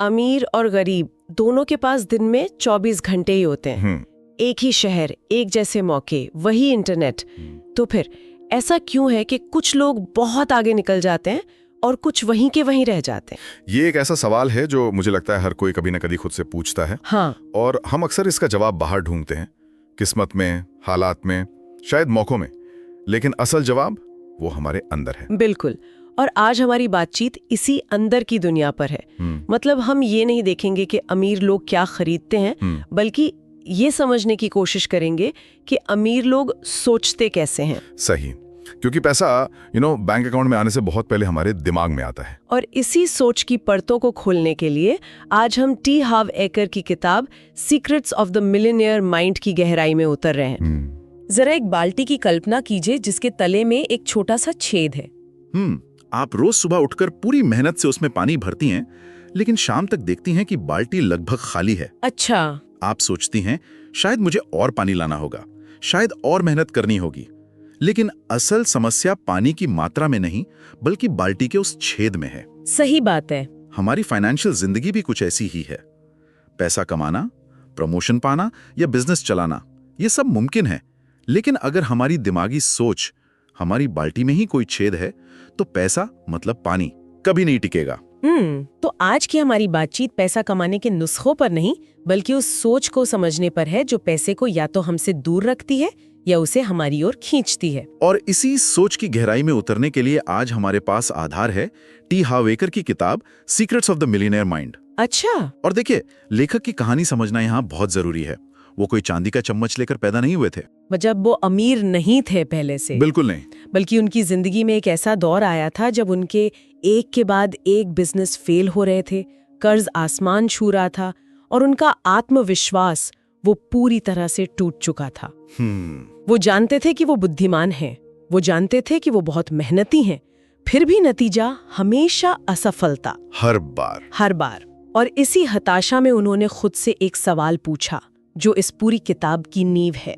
अमीर और गरीब दोनों के पास दिन में 24 घंटे ही होते हैं। एक ही शहर, एक जैसे मौके, वही इंटरनेट। तो फिर ऐसा क्यों है कि कुछ लोग बहुत आगे निकल जाते हैं और कुछ वहीं के वहीं रह जाते हैं? ये एक ऐसा सवाल है जो मुझे लगता है हर कोई कभी न कभी खुद से पूछता है। हाँ। और हम अक्सर इसका जवाब बाहर ढूंढते हैं, किस्मत में, हालात में, शायद मौकों में। लेकिन असल जवाब वो हमारे अंदर है। बिल्कुल। और आज हमारी बातचीत इसी अंदर की दुनिया पर है। मतलब हम ये नहीं देखेंगे कि अमीर लोग क्या खरीदते हैं, बल्कि ये समझने की कोशिश करेंगे कि अमीर लोग सोचते कैसे हैं। सही, क्योंकि पैसा बैंक अकाउंट में आने से बहुत पहले हमारे दिमाग में आता है। और इसी सोच की परतों को खोलने के लिए आज हम टी हार्व एकर की किताब secrets of the millionaire mind की गहराई में उतर रहे हैं। जरा एक बाल्टी की कल्पना कीजिए जिसके तले में एक छोटा सा छेद है। आप रोज सुबह उठकर पूरी मेहनत से उसमें पानी भरती हैं, लेकिन शाम तक देखती हैं कि बाल्टी लगभग खाली है। अच्छा। आप सोचती हैं शायद मुझे और पानी लाना होगा, शायद और मेहनत करनी होगी। लेकिन असल समस्या पानी की मात्रा में नहीं, बल्कि बाल्टी के उस छेद में है। सही बात है। हमारी फाइनेंशियल जिंदगी भी कुछ ऐसी ही है। पैसा कमाना, प्रमोशन पाना या बिजनेस चलाना, ये सब मुमकिन है। लेकिन अगर हमारी दिमागी सोच, हमारी बाल्टी में ही कोई छेद है, तो पैसा मतलब पानी कभी नहीं टिकेगा। तो आज की हमारी बातचीत पैसा कमाने के नुस्खों पर नहीं, बल्कि उस सोच को समझने पर है जो पैसे को या तो हमसे दूर रखती है या उसे हमारी ओर खींचती है। और इसी सोच की गहराई में उतरने के लिए आज हमारे पास आधार है टी हार्व एकर की किताब secrets of the millionaire mind. अच्छा। और देखिए, लेखक की कहानी समझना यहाँ बहुत जरूरी है। वो कोई चांदी का चम्मच लेकर पैदा नहीं हुए थे। जब वो अमीर नहीं थे पहले से। बिल्कुल नहीं। बल्कि उनकी जिंदगी में एक ऐसा दौर आया था जब उनके एक के बाद एक बिजनेस फेल हो रहे थे, कर्ज आसमान छू रहा था और उनका आत्मविश्वास वो पूरी तरह से टूट चुका था। वो जानते थे कि वो बुद्धिमान हैं, वो जानते थे कि वो बहुत मेहनती हैं, फिर भी नतीजा हमेशा असफलता। हर बार। और इसी हताशा में उन्होंने खुद से एक सवाल पूछा जो इस पूरी किताब की नींव है।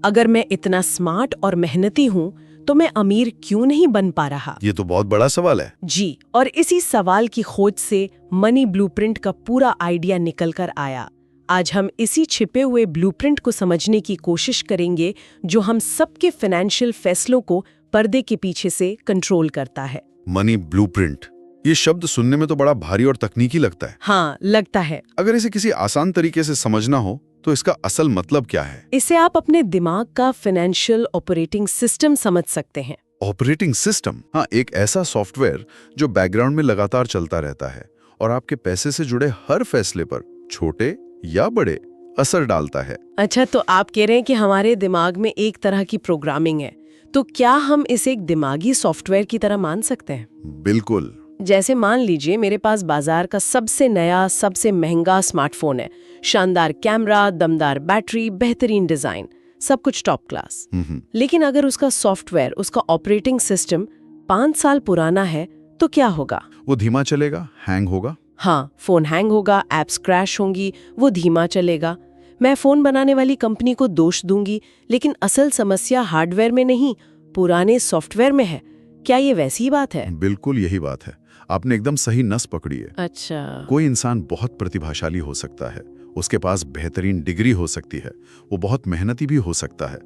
अगर मैं इतना स्मार्ट और मेहनती हूँ तो मैं अमीर क्यों नहीं बन पा रहा? ये तो बहुत बड़ा सवाल है। जी। और इसी सवाल की खोज से मनी ब्लूप्रिंट का पूरा आइडिया निकल कर आया। आज हम इसी छिपे हुए ब्लूप्रिंट को समझने की कोशिश करेंगे जो हम सबके फाइनेंशियल फैसलों को पर्दे के पीछे से कंट्रोल करता है। मनी ब्लूप्रिंट, ये शब्द सुनने में तो बड़ा भारी और तकनीकी लगता है। हाँ, लगता है। अगर इसे किसी आसान तरीके से समझना हो तो इसका असल मतलब क्या है? इसे आप अपने दिमाग का फाइनेंशियल ऑपरेटिंग सिस्टम समझ सकते हैं। Operating system? हाँ, एक ऐसा सॉफ्टवेयर जो बैकग्राउंड में लगातार चलता रहता है और आपके पैसे से जुड़े हर फैसले पर, छोटे या बड़े, असर डालता है। अच्छा, तो आप कह रहे हैं कि हमारे दिमाग में एक तरह की प्रोग्रामिंग है। तो क्या हम इसे एक दिमागी सॉफ्टवेयर की तरह मान सकते हैं? बिल्कुल। जैसे मान लीजिए मेरे पास बाजार का सबसे नया, सबसे महंगा स्मार्टफोन है, शानदार कैमरा, दमदार बैटरी, बेहतरीन डिजाइन, सब कुछ टॉप क्लास। लेकिन अगर उसका सॉफ्टवेयर, उसका ऑपरेटिंग सिस्टम 5 साल पुराना है तो क्या होगा? वो धीमा चलेगा, हैंग होगा। हाँ, फोन हैंग होगा, एप्स क्रैश होंगी, वो धीमा चलेगा। मैं फोन बनाने वाली कंपनी को दोष दूंगी, लेकिन असल समस्या हार्डवेयर में नहीं, पुराने सॉफ्टवेयर में है। क्या ये वैसी ही बात है? बिल्कुल यही बात है। आपने एकदम सही नस पकड़ी है। अच्छा। कोई इंसान बहुत प्रतिभाशाली हो सकता है, उसके पास बेहतरीन डिग्री हो सकती है, वो बहुत मेहनती भी हो सकता है,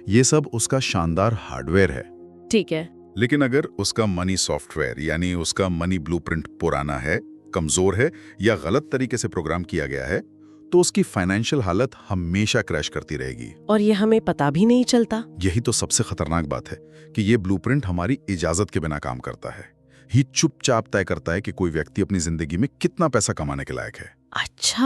ये सब उसका शानदार हार्डवेयर है। ठीक है। लेकिन अगर उसका मनी सॉफ्टवेयर यानी उसका मनी ब्लूप्रिंट पुराना है, कमजोर है या गलत तरीके से प्रोग्राम किया गया है, तो उसकी फाइनेंशियल हालत हमेशा क्रैश करती रहेगी। और ये हमें पता भी नहीं चलता। यही तो सबसे खतरनाक बात है कि ये ब्लूप्रिंट हमारी इजाजत के बिना काम करता है, ही चुपचाप तय करता है कि कोई व्यक्ति अपनी जिंदगी में कितना पैसा कमाने के लायक है। अच्छा।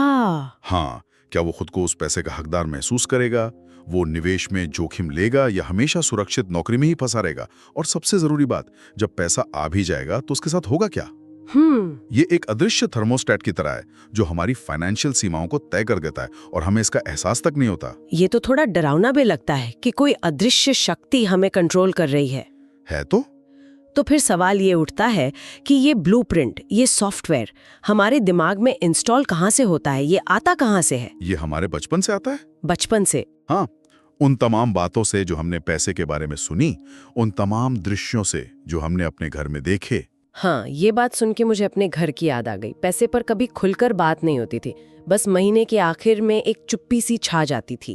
हाँ, क्या वो खुद को उस पैसे का हकदार महसूस करेगा, वो निवेश में जोखिम लेगा या हमेशा सुरक्षित नौकरी में ही फंसा रहेगा? और सबसे जरूरी बात, जब पैसा आ भी जाएगा तो उसके साथ होगा क्या? ये एक अदृश्य थर्मोस्टेट की तरह है जो हमारी फाइनेंशियल सीमाओं को तय कर देता है और हमें इसका एहसास तक नहीं होता। ये तो थोड़ा डरावना भी लगता है कि कोई अदृश्य शक्ति हमें कंट्रोल कर रही है। तो फिर सवाल ये उठता है कि ये ब्लूप्रिंट, ये सॉफ्टवेयर हमारे दिमाग में इंस्टॉल कहाँ से होता है? ये आता कहाँ से है? ये हमारे बचपन से आता है। बचपन से? हाँ, उन तमाम बातों से जो हमने पैसे के बारे में सुनी, उन तमाम दृश्यों से जो हमने अपने घर में देखे। हाँ, ये बात सुन के मुझे अपने घर की याद आ गई। पैसे पर कभी खुलकर बात नहीं होती थी, बस महीने के आखिर में एक चुप्पी सी छा जाती थी।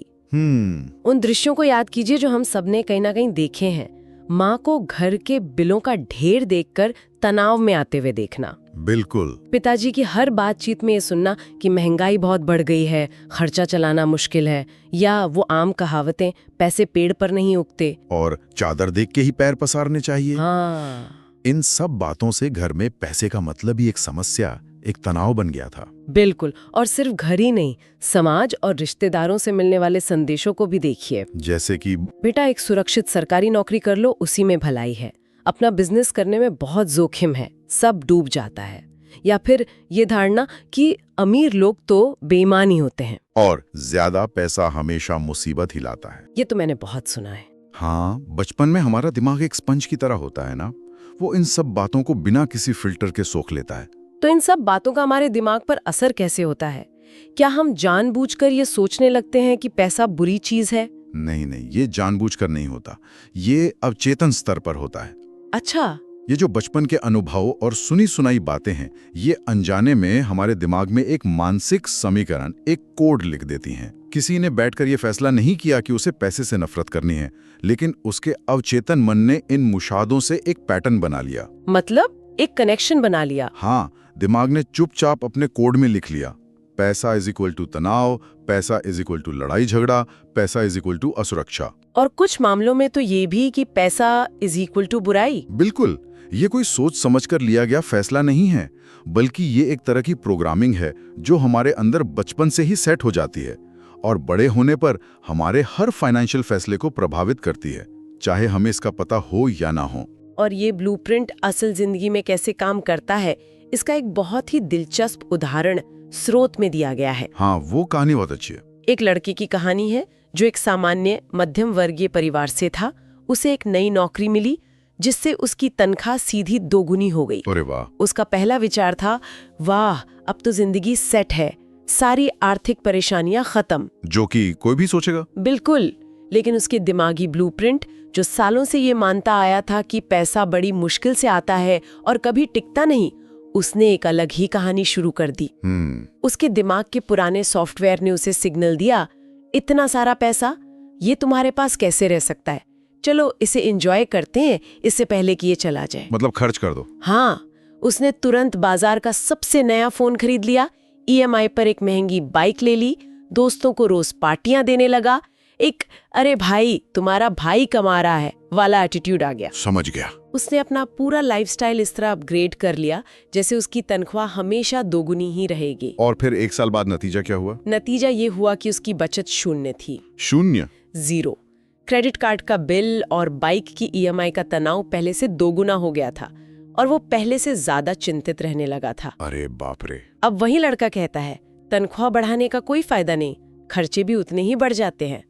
उन दृश्यों को याद कीजिए जो हम सबने कहीं ना कहीं देखे हैं। माँ को घर के बिलों का ढेर देखकर तनाव में आते हुए देखना, बिल्कुल। पिताजी की हर बातचीत में ये सुनना कि महंगाई बहुत बढ़ गई है, खर्चा चलाना मुश्किल है, या वो आम कहावतें पैसे पेड़ पर नहीं उगते और चादर देख के ही पैर पसारने चाहिए। हाँ, इन सब बातों से घर में पैसे का मतलब ही एक समस्या, एक तनाव बन गया था। बिल्कुल। और सिर्फ घर ही नहीं, समाज और रिश्तेदारों से मिलने वाले संदेशों को भी देखिए। जैसे कि बेटा एक सुरक्षित सरकारी नौकरी कर लो, उसी में भलाई है। अपना बिजनेस करने में बहुत जोखिम है, सब डूब जाता है। या फिर ये धारणा कि अमीर लोग तो बेईमान ही होते हैं और ज्यादा पैसा हमेशा मुसीबत ही लाता है। ये तो मैंने बहुत सुना है। हाँ, बचपन में हमारा दिमाग एक स्पंज की तरह होता है ना, वो इन सब बातों को बिना किसी फिल्टर के सोख लेता है। तो इन सब बातों का हमारे दिमाग पर असर कैसे होता है? क्या हम जानबूझकर ये सोचने लगते हैं कि पैसा बुरी चीज है? नहीं, ये जानबूझकर नहीं होता, ये अवचेतन स्तर पर होता है। अच्छा, ये जो बचपन के अनुभव और सुनी सुनाई बातें हैं, ये अनजाने में हमारे दिमाग में एक मानसिक समीकरण, एक कोड लिख देती हैं। किसी ने बैठकर ये फैसला नहीं किया कि उसे पैसे से नफरत करनी है, लेकिन उसके अवचेतन मन ने इन मुशादों से एक पैटर्न बना लिया। मतलब एक कनेक्शन बना लिया। हाँ, दिमाग ने चुपचाप अपने कोड में लिख लिया, पैसा इज इक्वल टू तनाव, पैसा इज इक्वल टू लड़ाई झगड़ा, पैसा इज इक्वल टू असुरक्षा। और कुछ मामलों में तो ये भी कि पैसा इज इक्वल टू बुराई। बिल्कुल, ये कोई सोच समझकर लिया गया फैसला नहीं है, बल्कि ये एक तरह की प्रोग्रामिंग है जो हमारे अंदर बचपन से ही सेट हो जाती है और बड़े होने पर हमारे हर फाइनेंशियल फैसले को प्रभावित करती है, चाहे हमें इसका पता हो या ना हो। और ये ब्लूप्रिंट असल जिंदगी में कैसे काम करता है, इसका एक बहुत ही दिलचस्प उदाहरण स्रोत में दिया गया है। हाँ, वो कहानी बहुत अच्छी है। एक लड़के की कहानी है जो एक सामान्य मध्यम वर्गीय परिवार से था। उसे एक नई नौकरी मिली जिससे उसकी तनख्वाह सीधी दोगुनी हो गई। अरे वाह! उसका पहला विचार था, वाह अब तो जिंदगी सेट है, सारी आर्थिक परेशानियां खत्म। जो कि कोई भी सोचेगा। बिल्कुल, लेकिन उसके दिमागी ब्लूप्रिंट जो सालों से ये मानता आया था कि पैसा बड़ी मुश्किल से आता है और कभी टिकता नहीं, उसने एक अलग ही कहानी शुरू कर दी। उसके दिमाग के पुराने सॉफ्टवेयर ने उसे सिग्नल दिया, इतना सारा पैसा ये तुम्हारे पास कैसे रह सकता है, चलो इसे एंजॉय करते हैं इससे पहले कि ये चला जाए। मतलब खर्च कर दो। हाँ, उसने तुरंत बाजार का सबसे नया फोन खरीद लिया, ईएमआई पर एक महंगी बाइक ले ली, दोस्तों को रोज पार्टियां देने लगा। एक अरे भाई तुम्हारा भाई कमा रहा है वाला एटीट्यूड आ गया। समझ गया। उसने अपना पूरा लाइफस्टाइल इस तरह अपग्रेड कर लिया जैसे उसकी तनख्वाह हमेशा दोगुनी ही रहेगी। और फिर 1 साल बाद नतीजा क्या हुआ? नतीजा ये हुआ कि उसकी बचत शून्य थी। शून्य? जीरो। क्रेडिट कार्ड का बिल और बाइक की ईएमआई का तनाव पहले से दोगुना हो गया था और वो पहले से ज्यादा चिंतित रहने लगा था। अरे बाप रे! अब वही लड़का कहता है, तनख्वाह बढ़ाने का कोई फायदा नहीं, खर्चे भी उतने ही बढ़ जाते हैं।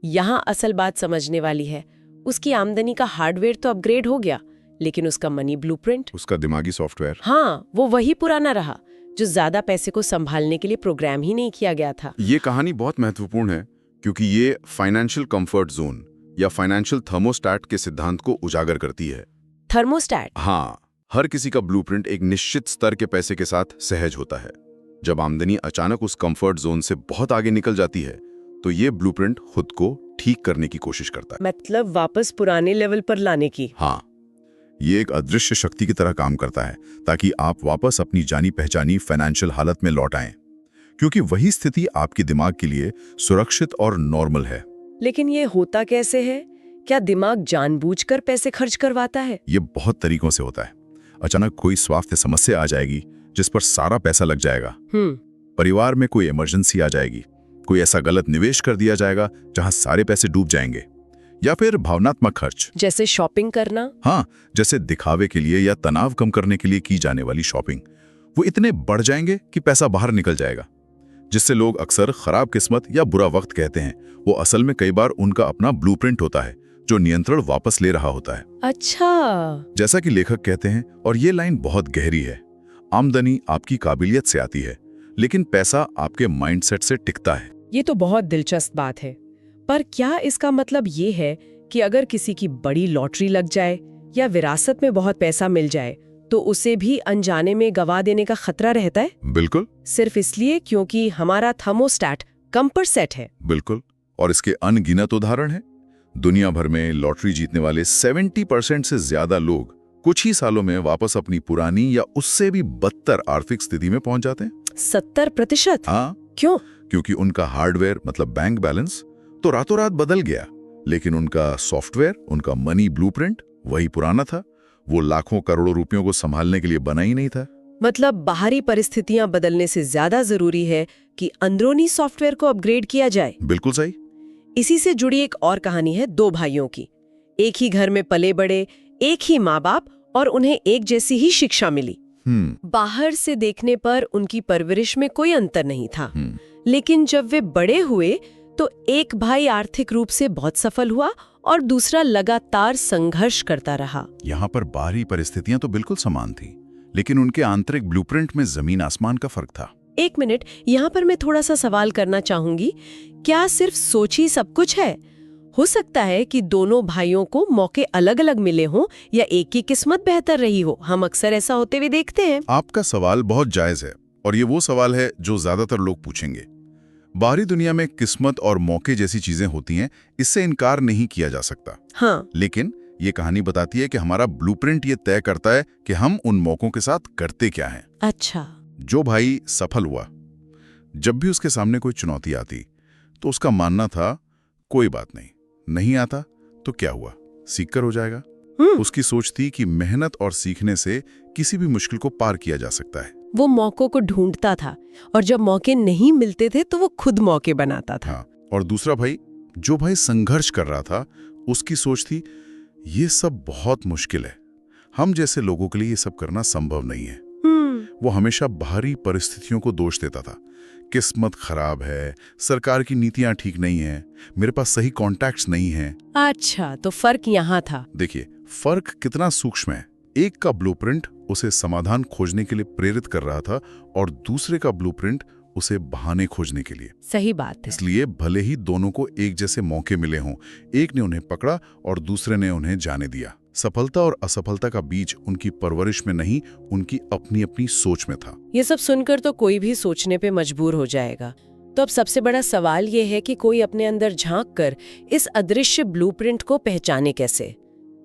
यहाँ असल बात समझने वाली है, उसकी आमदनी का हार्डवेयर तो अपग्रेड हो गया, लेकिन उसका मनी ब्लूप्रिंट, उसका दिमागी सॉफ्टवेयर, हाँ, वो वही पुराना रहा जो ज्यादा पैसे को संभालने के लिए प्रोग्राम ही नहीं किया गया था। ये कहानी बहुत महत्वपूर्ण है क्योंकि ये फाइनेंशियल कंफर्ट जोन या फाइनेंशियल थर्मोस्टैट के सिद्धांत को उजागर करती है। थर्मोस्टैट? हाँ, हर किसी का ब्लूप्रिंट एक निश्चित स्तर के पैसे के साथ सहज होता है। जब आमदनी अचानक उस कंफर्ट जोन से बहुत आगे निकल जाती है तो ये ब्लूप्रिंट खुद को ठीक करने की कोशिश करता है। मतलब वापस पुराने लेवल पर लाने की? हाँ, ये एक अदृश्य शक्ति की तरह काम करता है ताकि आप वापस अपनी जानी पहचानी फाइनेंशियल हालत में लौट आएं, क्योंकि वही स्थिति आपके दिमाग के लिए सुरक्षित और नॉर्मल है। लेकिन ये होता कैसे है? क्या दिमाग जानबूझकर पैसे खर्च करवाता है? ये बहुत तरीकों से होता है। अचानक कोई स्वास्थ्य समस्या आ जाएगी जिस पर सारा पैसा लग जाएगा। परिवार में कोई इमरजेंसी आ जाएगी, कोई ऐसा गलत निवेश कर दिया जाएगा जहां सारे पैसे डूब जाएंगे। या फिर भावनात्मक खर्च, जैसे शॉपिंग करना। हाँ, जैसे दिखावे के लिए या तनाव कम करने के लिए की जाने वाली शॉपिंग, वो इतने बढ़ जाएंगे कि पैसा बाहर निकल जाएगा, जिससे लोग अक्सर खराब किस्मत या बुरा वक्त कहते हैं। वो असल में कई बार उनका अपना ब्लूप्रिंट होता है जो नियंत्रण वापस ले रहा होता है। अच्छा, जैसा कि लेखक कहते हैं, और ये लाइन बहुत गहरी है, आमदनी आपकी काबिलियत से आती है लेकिन पैसा आपके माइंडसेट से टिकता है। ये तो बहुत दिलचस्प बात है। पर क्या इसका मतलब ये है कि अगर किसी की बड़ी लॉटरी लग जाए या विरासत में बहुत पैसा मिल जाए तो उसे भी अनजाने में गवा देने का खतरा रहता है, बिल्कुल सिर्फ इसलिए क्योंकि हमारा थर्मोस्टैट कम पर सेट है। बिल्कुल। और इसके अनगिनत उदाहरण हैं। दुनिया भर में लॉटरी जीतने वाले 70% से ज्यादा लोग कुछ ही सालों में वापस अपनी पुरानी या उससे भी बदतर आर्थिक स्थिति में पहुंच जाते हैं। 70%? हाँ, क्यों? क्योंकि उनका हार्डवेयर मतलब बैंक बैलेंस तो रातों रात बदल गया, लेकिन उनका सॉफ्टवेयर, उनका मनी ब्लूप्रिंट वही पुराना था। वो लाखों करोड़ों रुपयों को संभालने के लिए बना ही नहीं था। मतलब बाहरी परिस्थितियां बदलने से ज्यादा जरूरी है कि अंदरूनी सॉफ्टवेयर को अपग्रेड किया जाए। बिल्कुल सही। इसी से जुड़ी एक और कहानी है दो भाइयों की। एक ही घर में पले बड़े, एक ही माँ बाप, और उन्हें एक जैसी ही शिक्षा मिली। बाहर से देखने पर उनकी परवरिश में कोई अंतर नहीं था, लेकिन जब वे बड़े हुए तो एक भाई आर्थिक रूप से बहुत सफल हुआ और दूसरा लगातार संघर्ष करता रहा। यहाँ पर बाहरी परिस्थितियां तो बिल्कुल समान थी, लेकिन उनके आंतरिक ब्लूप्रिंट में जमीन आसमान का फर्क था। एक मिनट, यहाँ पर मैं थोड़ा सा सवाल करना चाहूंगी। क्या सिर्फ सोच ही सब कुछ है? हो सकता है कि दोनों भाइयों को मौके अलग अलग मिले हों या एक की किस्मत बेहतर रही हो। हम अक्सर ऐसा होते हुए देखते हैं। आपका सवाल बहुत जायज है, और ये वो सवाल है जो ज्यादातर लोग पूछेंगे। बाहरी दुनिया में किस्मत और मौके जैसी चीजें होती हैं, इससे इनकार नहीं किया जा सकता। हाँ, लेकिन ये कहानी बताती है कि हमारा ब्लूप्रिंट ये तय करता है कि हम उन मौकों के साथ करते क्या हैं। अच्छा। जो भाई सफल हुआ, जब भी उसके सामने कोई चुनौती आती तो उसका मानना था कोई बात नहीं, नहीं आता तो क्या हुआ, सीखकर हो जाएगा। उसकी सोच थी कि मेहनत और सीखने से किसी भी मुश्किल को पार किया जा सकता है। वो मौकों को ढूंढता था, और जब मौके नहीं मिलते थे तो वो खुद मौके बनाता था। हाँ, और दूसरा भाई, जो भाई संघर्ष कर रहा था, उसकी सोच थी ये सब बहुत मुश्किल है, हम जैसे लोगों के लिए ये सब करना संभव नहीं है। वो हमेशा बाहरी परिस्थितियों को दोष देता था। किस्मत खराब है, सरकार की नीतियां ठीक नहीं है, मेरे पास सही कॉन्टैक्ट्स नहीं है। अच्छा, तो फर्क यहाँ था। देखिए, फर्क कितना सूक्ष्म है। एक का ब्लूप्रिंट उसे समाधान खोजने के लिए प्रेरित कर रहा था, और दूसरे का ब्लूप्रिंट उसे बहाने खोजने के लिए। सही बात है। इसलिए भले ही दोनों को एक जैसे मौके मिले हों, एक ने उन्हें पकड़ा और दूसरे ने उन्हें जाने दिया। सफलता और असफलता का बीज उनकी परवरिश में नहीं, उनकी अपनी अपनी सोच में था। ये सब सुनकर तो कोई भी सोचने पे मजबूर हो जाएगा। तो अब सबसे बड़ा सवाल ये है कि कोई अपने अंदर झांक कर इस अदृश्य ब्लूप्रिंट को पहचाने कैसे?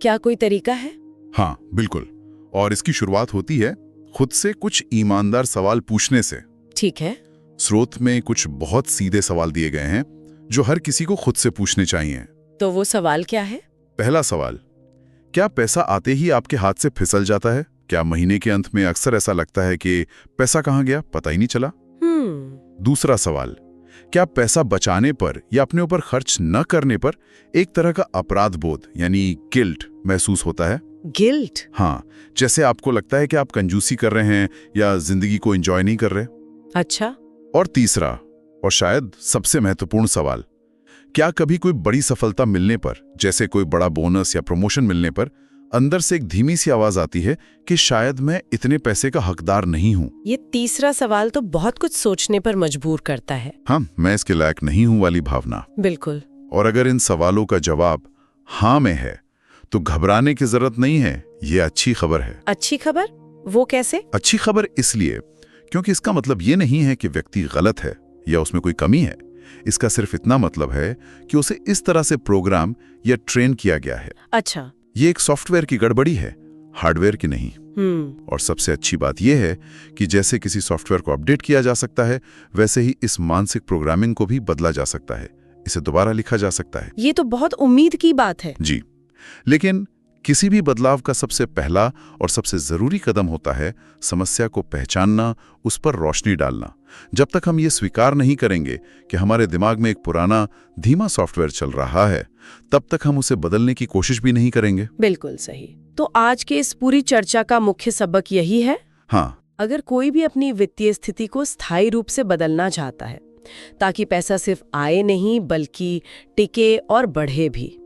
क्या कोई तरीका है? हाँ, बिल्कुल। और इसकी शुरुआत होती है खुद से कुछ ईमानदार सवाल पूछने से। ठीक है। स्रोत में कुछ बहुत सीधे सवाल दिए गए हैं जो हर किसी को खुद से पूछने चाहिए। तो वो सवाल क्या है? पहला सवाल, क्या पैसा आते ही आपके हाथ से फिसल जाता है? क्या महीने के अंत में अक्सर ऐसा लगता है कि पैसा कहाँ गया, पता ही नहीं चला? दूसरा सवाल, क्या पैसा बचाने पर या अपने ऊपर खर्च न करने पर एक तरह का अपराध बोध यानी गिल्ट महसूस होता है? गिल्ट? हाँ, जैसे आपको लगता है कि आप कंजूसी कर रहे हैं या जिंदगी को एंजॉय नहीं कर रहे। अच्छा। और तीसरा, और शायद सबसे महत्वपूर्ण सवाल, क्या कभी कोई बड़ी सफलता मिलने पर, जैसे कोई बड़ा बोनस या प्रमोशन मिलने पर, अंदर से एक धीमी सी आवाज आती है कि शायद मैं इतने पैसे का हकदार नहीं हूं? ये तीसरा सवाल तो बहुत कुछ सोचने पर मजबूर करता है। हाँ, मैं इसके लायक नहीं हूं वाली भावना। बिल्कुल। और अगर इन सवालों का जवाब हाँ में है तो घबराने की जरूरत नहीं है, ये अच्छी खबर है। अच्छी खबर? वो कैसे? अच्छी खबर इसलिए क्योंकि इसका मतलब ये नहीं है कि व्यक्ति गलत है या उसमें कोई कमी है। इसका सिर्फ इतना मतलब है कि उसे इस तरह से प्रोग्राम या ट्रेन किया गया है। अच्छा। ये एक सॉफ्टवेयर की गड़बड़ी है, हार्डवेयर की नहीं। और सबसे अच्छी बात यह है कि जैसे किसी सॉफ्टवेयर को अपडेट किया जा सकता है, वैसे ही इस मानसिक प्रोग्रामिंग को भी बदला जा सकता है, इसे दोबारा लिखा जा सकता है। ये तो बहुत उम्मीद की बात है। जी, लेकिन किसी भी बदलाव का सबसे पहला और सबसे जरूरी कदम होता है समस्या को पहचानना, उस पर रोशनी डालना। जब तक हम ये स्वीकार नहीं करेंगे कि हमारे दिमाग में एक पुराना धीमा सॉफ्टवेयर चल रहा है, तब तक हम उसे बदलने की कोशिश भी नहीं करेंगे। बिल्कुल सही। तो आज के इस पूरी चर्चा का मुख्य सबक यही है। हाँ, अगर कोई भी अपनी वित्तीय स्थिति को स्थायी रूप से बदलना चाहता है, ताकि पैसा सिर्फ आए नहीं बल्कि टिके और बढ़े भी,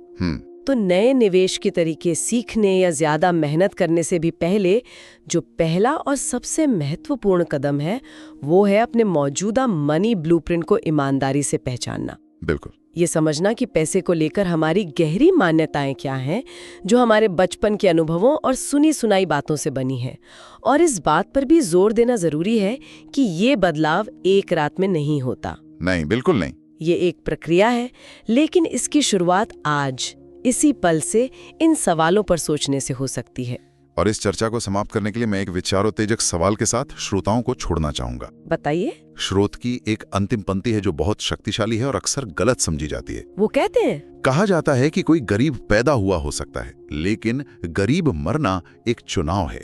तो नए निवेश के तरीके सीखने या ज्यादा मेहनत करने से भी पहले जो पहला और सबसे महत्वपूर्ण कदम है, वो है अपने मौजूदा मनी ब्लूप्रिंट को ईमानदारी से पहचानना। बिल्कुल। ये समझना कि पैसे को लेकर हमारी गहरी मान्यताएं क्या हैं, जो हमारे बचपन के अनुभवों और सुनी सुनाई बातों से बनी है। और इस बात पर भी जोर देना जरूरी है कि ये बदलाव एक रात में नहीं होता। नहीं, बिल्कुल नहीं। ये एक प्रक्रिया है, लेकिन इसकी शुरुआत आज, इसी पल से इन सवालों पर सोचने से हो सकती है। और इस चर्चा को समाप्त करने के लिए मैं एक विचारोत्तेजक सवाल के साथ श्रोताओं को छोड़ना चाहूंगा। बताइए। स्रोत की एक अंतिम पंक्ति है जो बहुत शक्तिशाली है और अक्सर गलत समझी जाती है। वो कहते हैं, कहा जाता है कि कोई गरीब पैदा हुआ हो सकता है, लेकिन गरीब मरना एक चुनाव है।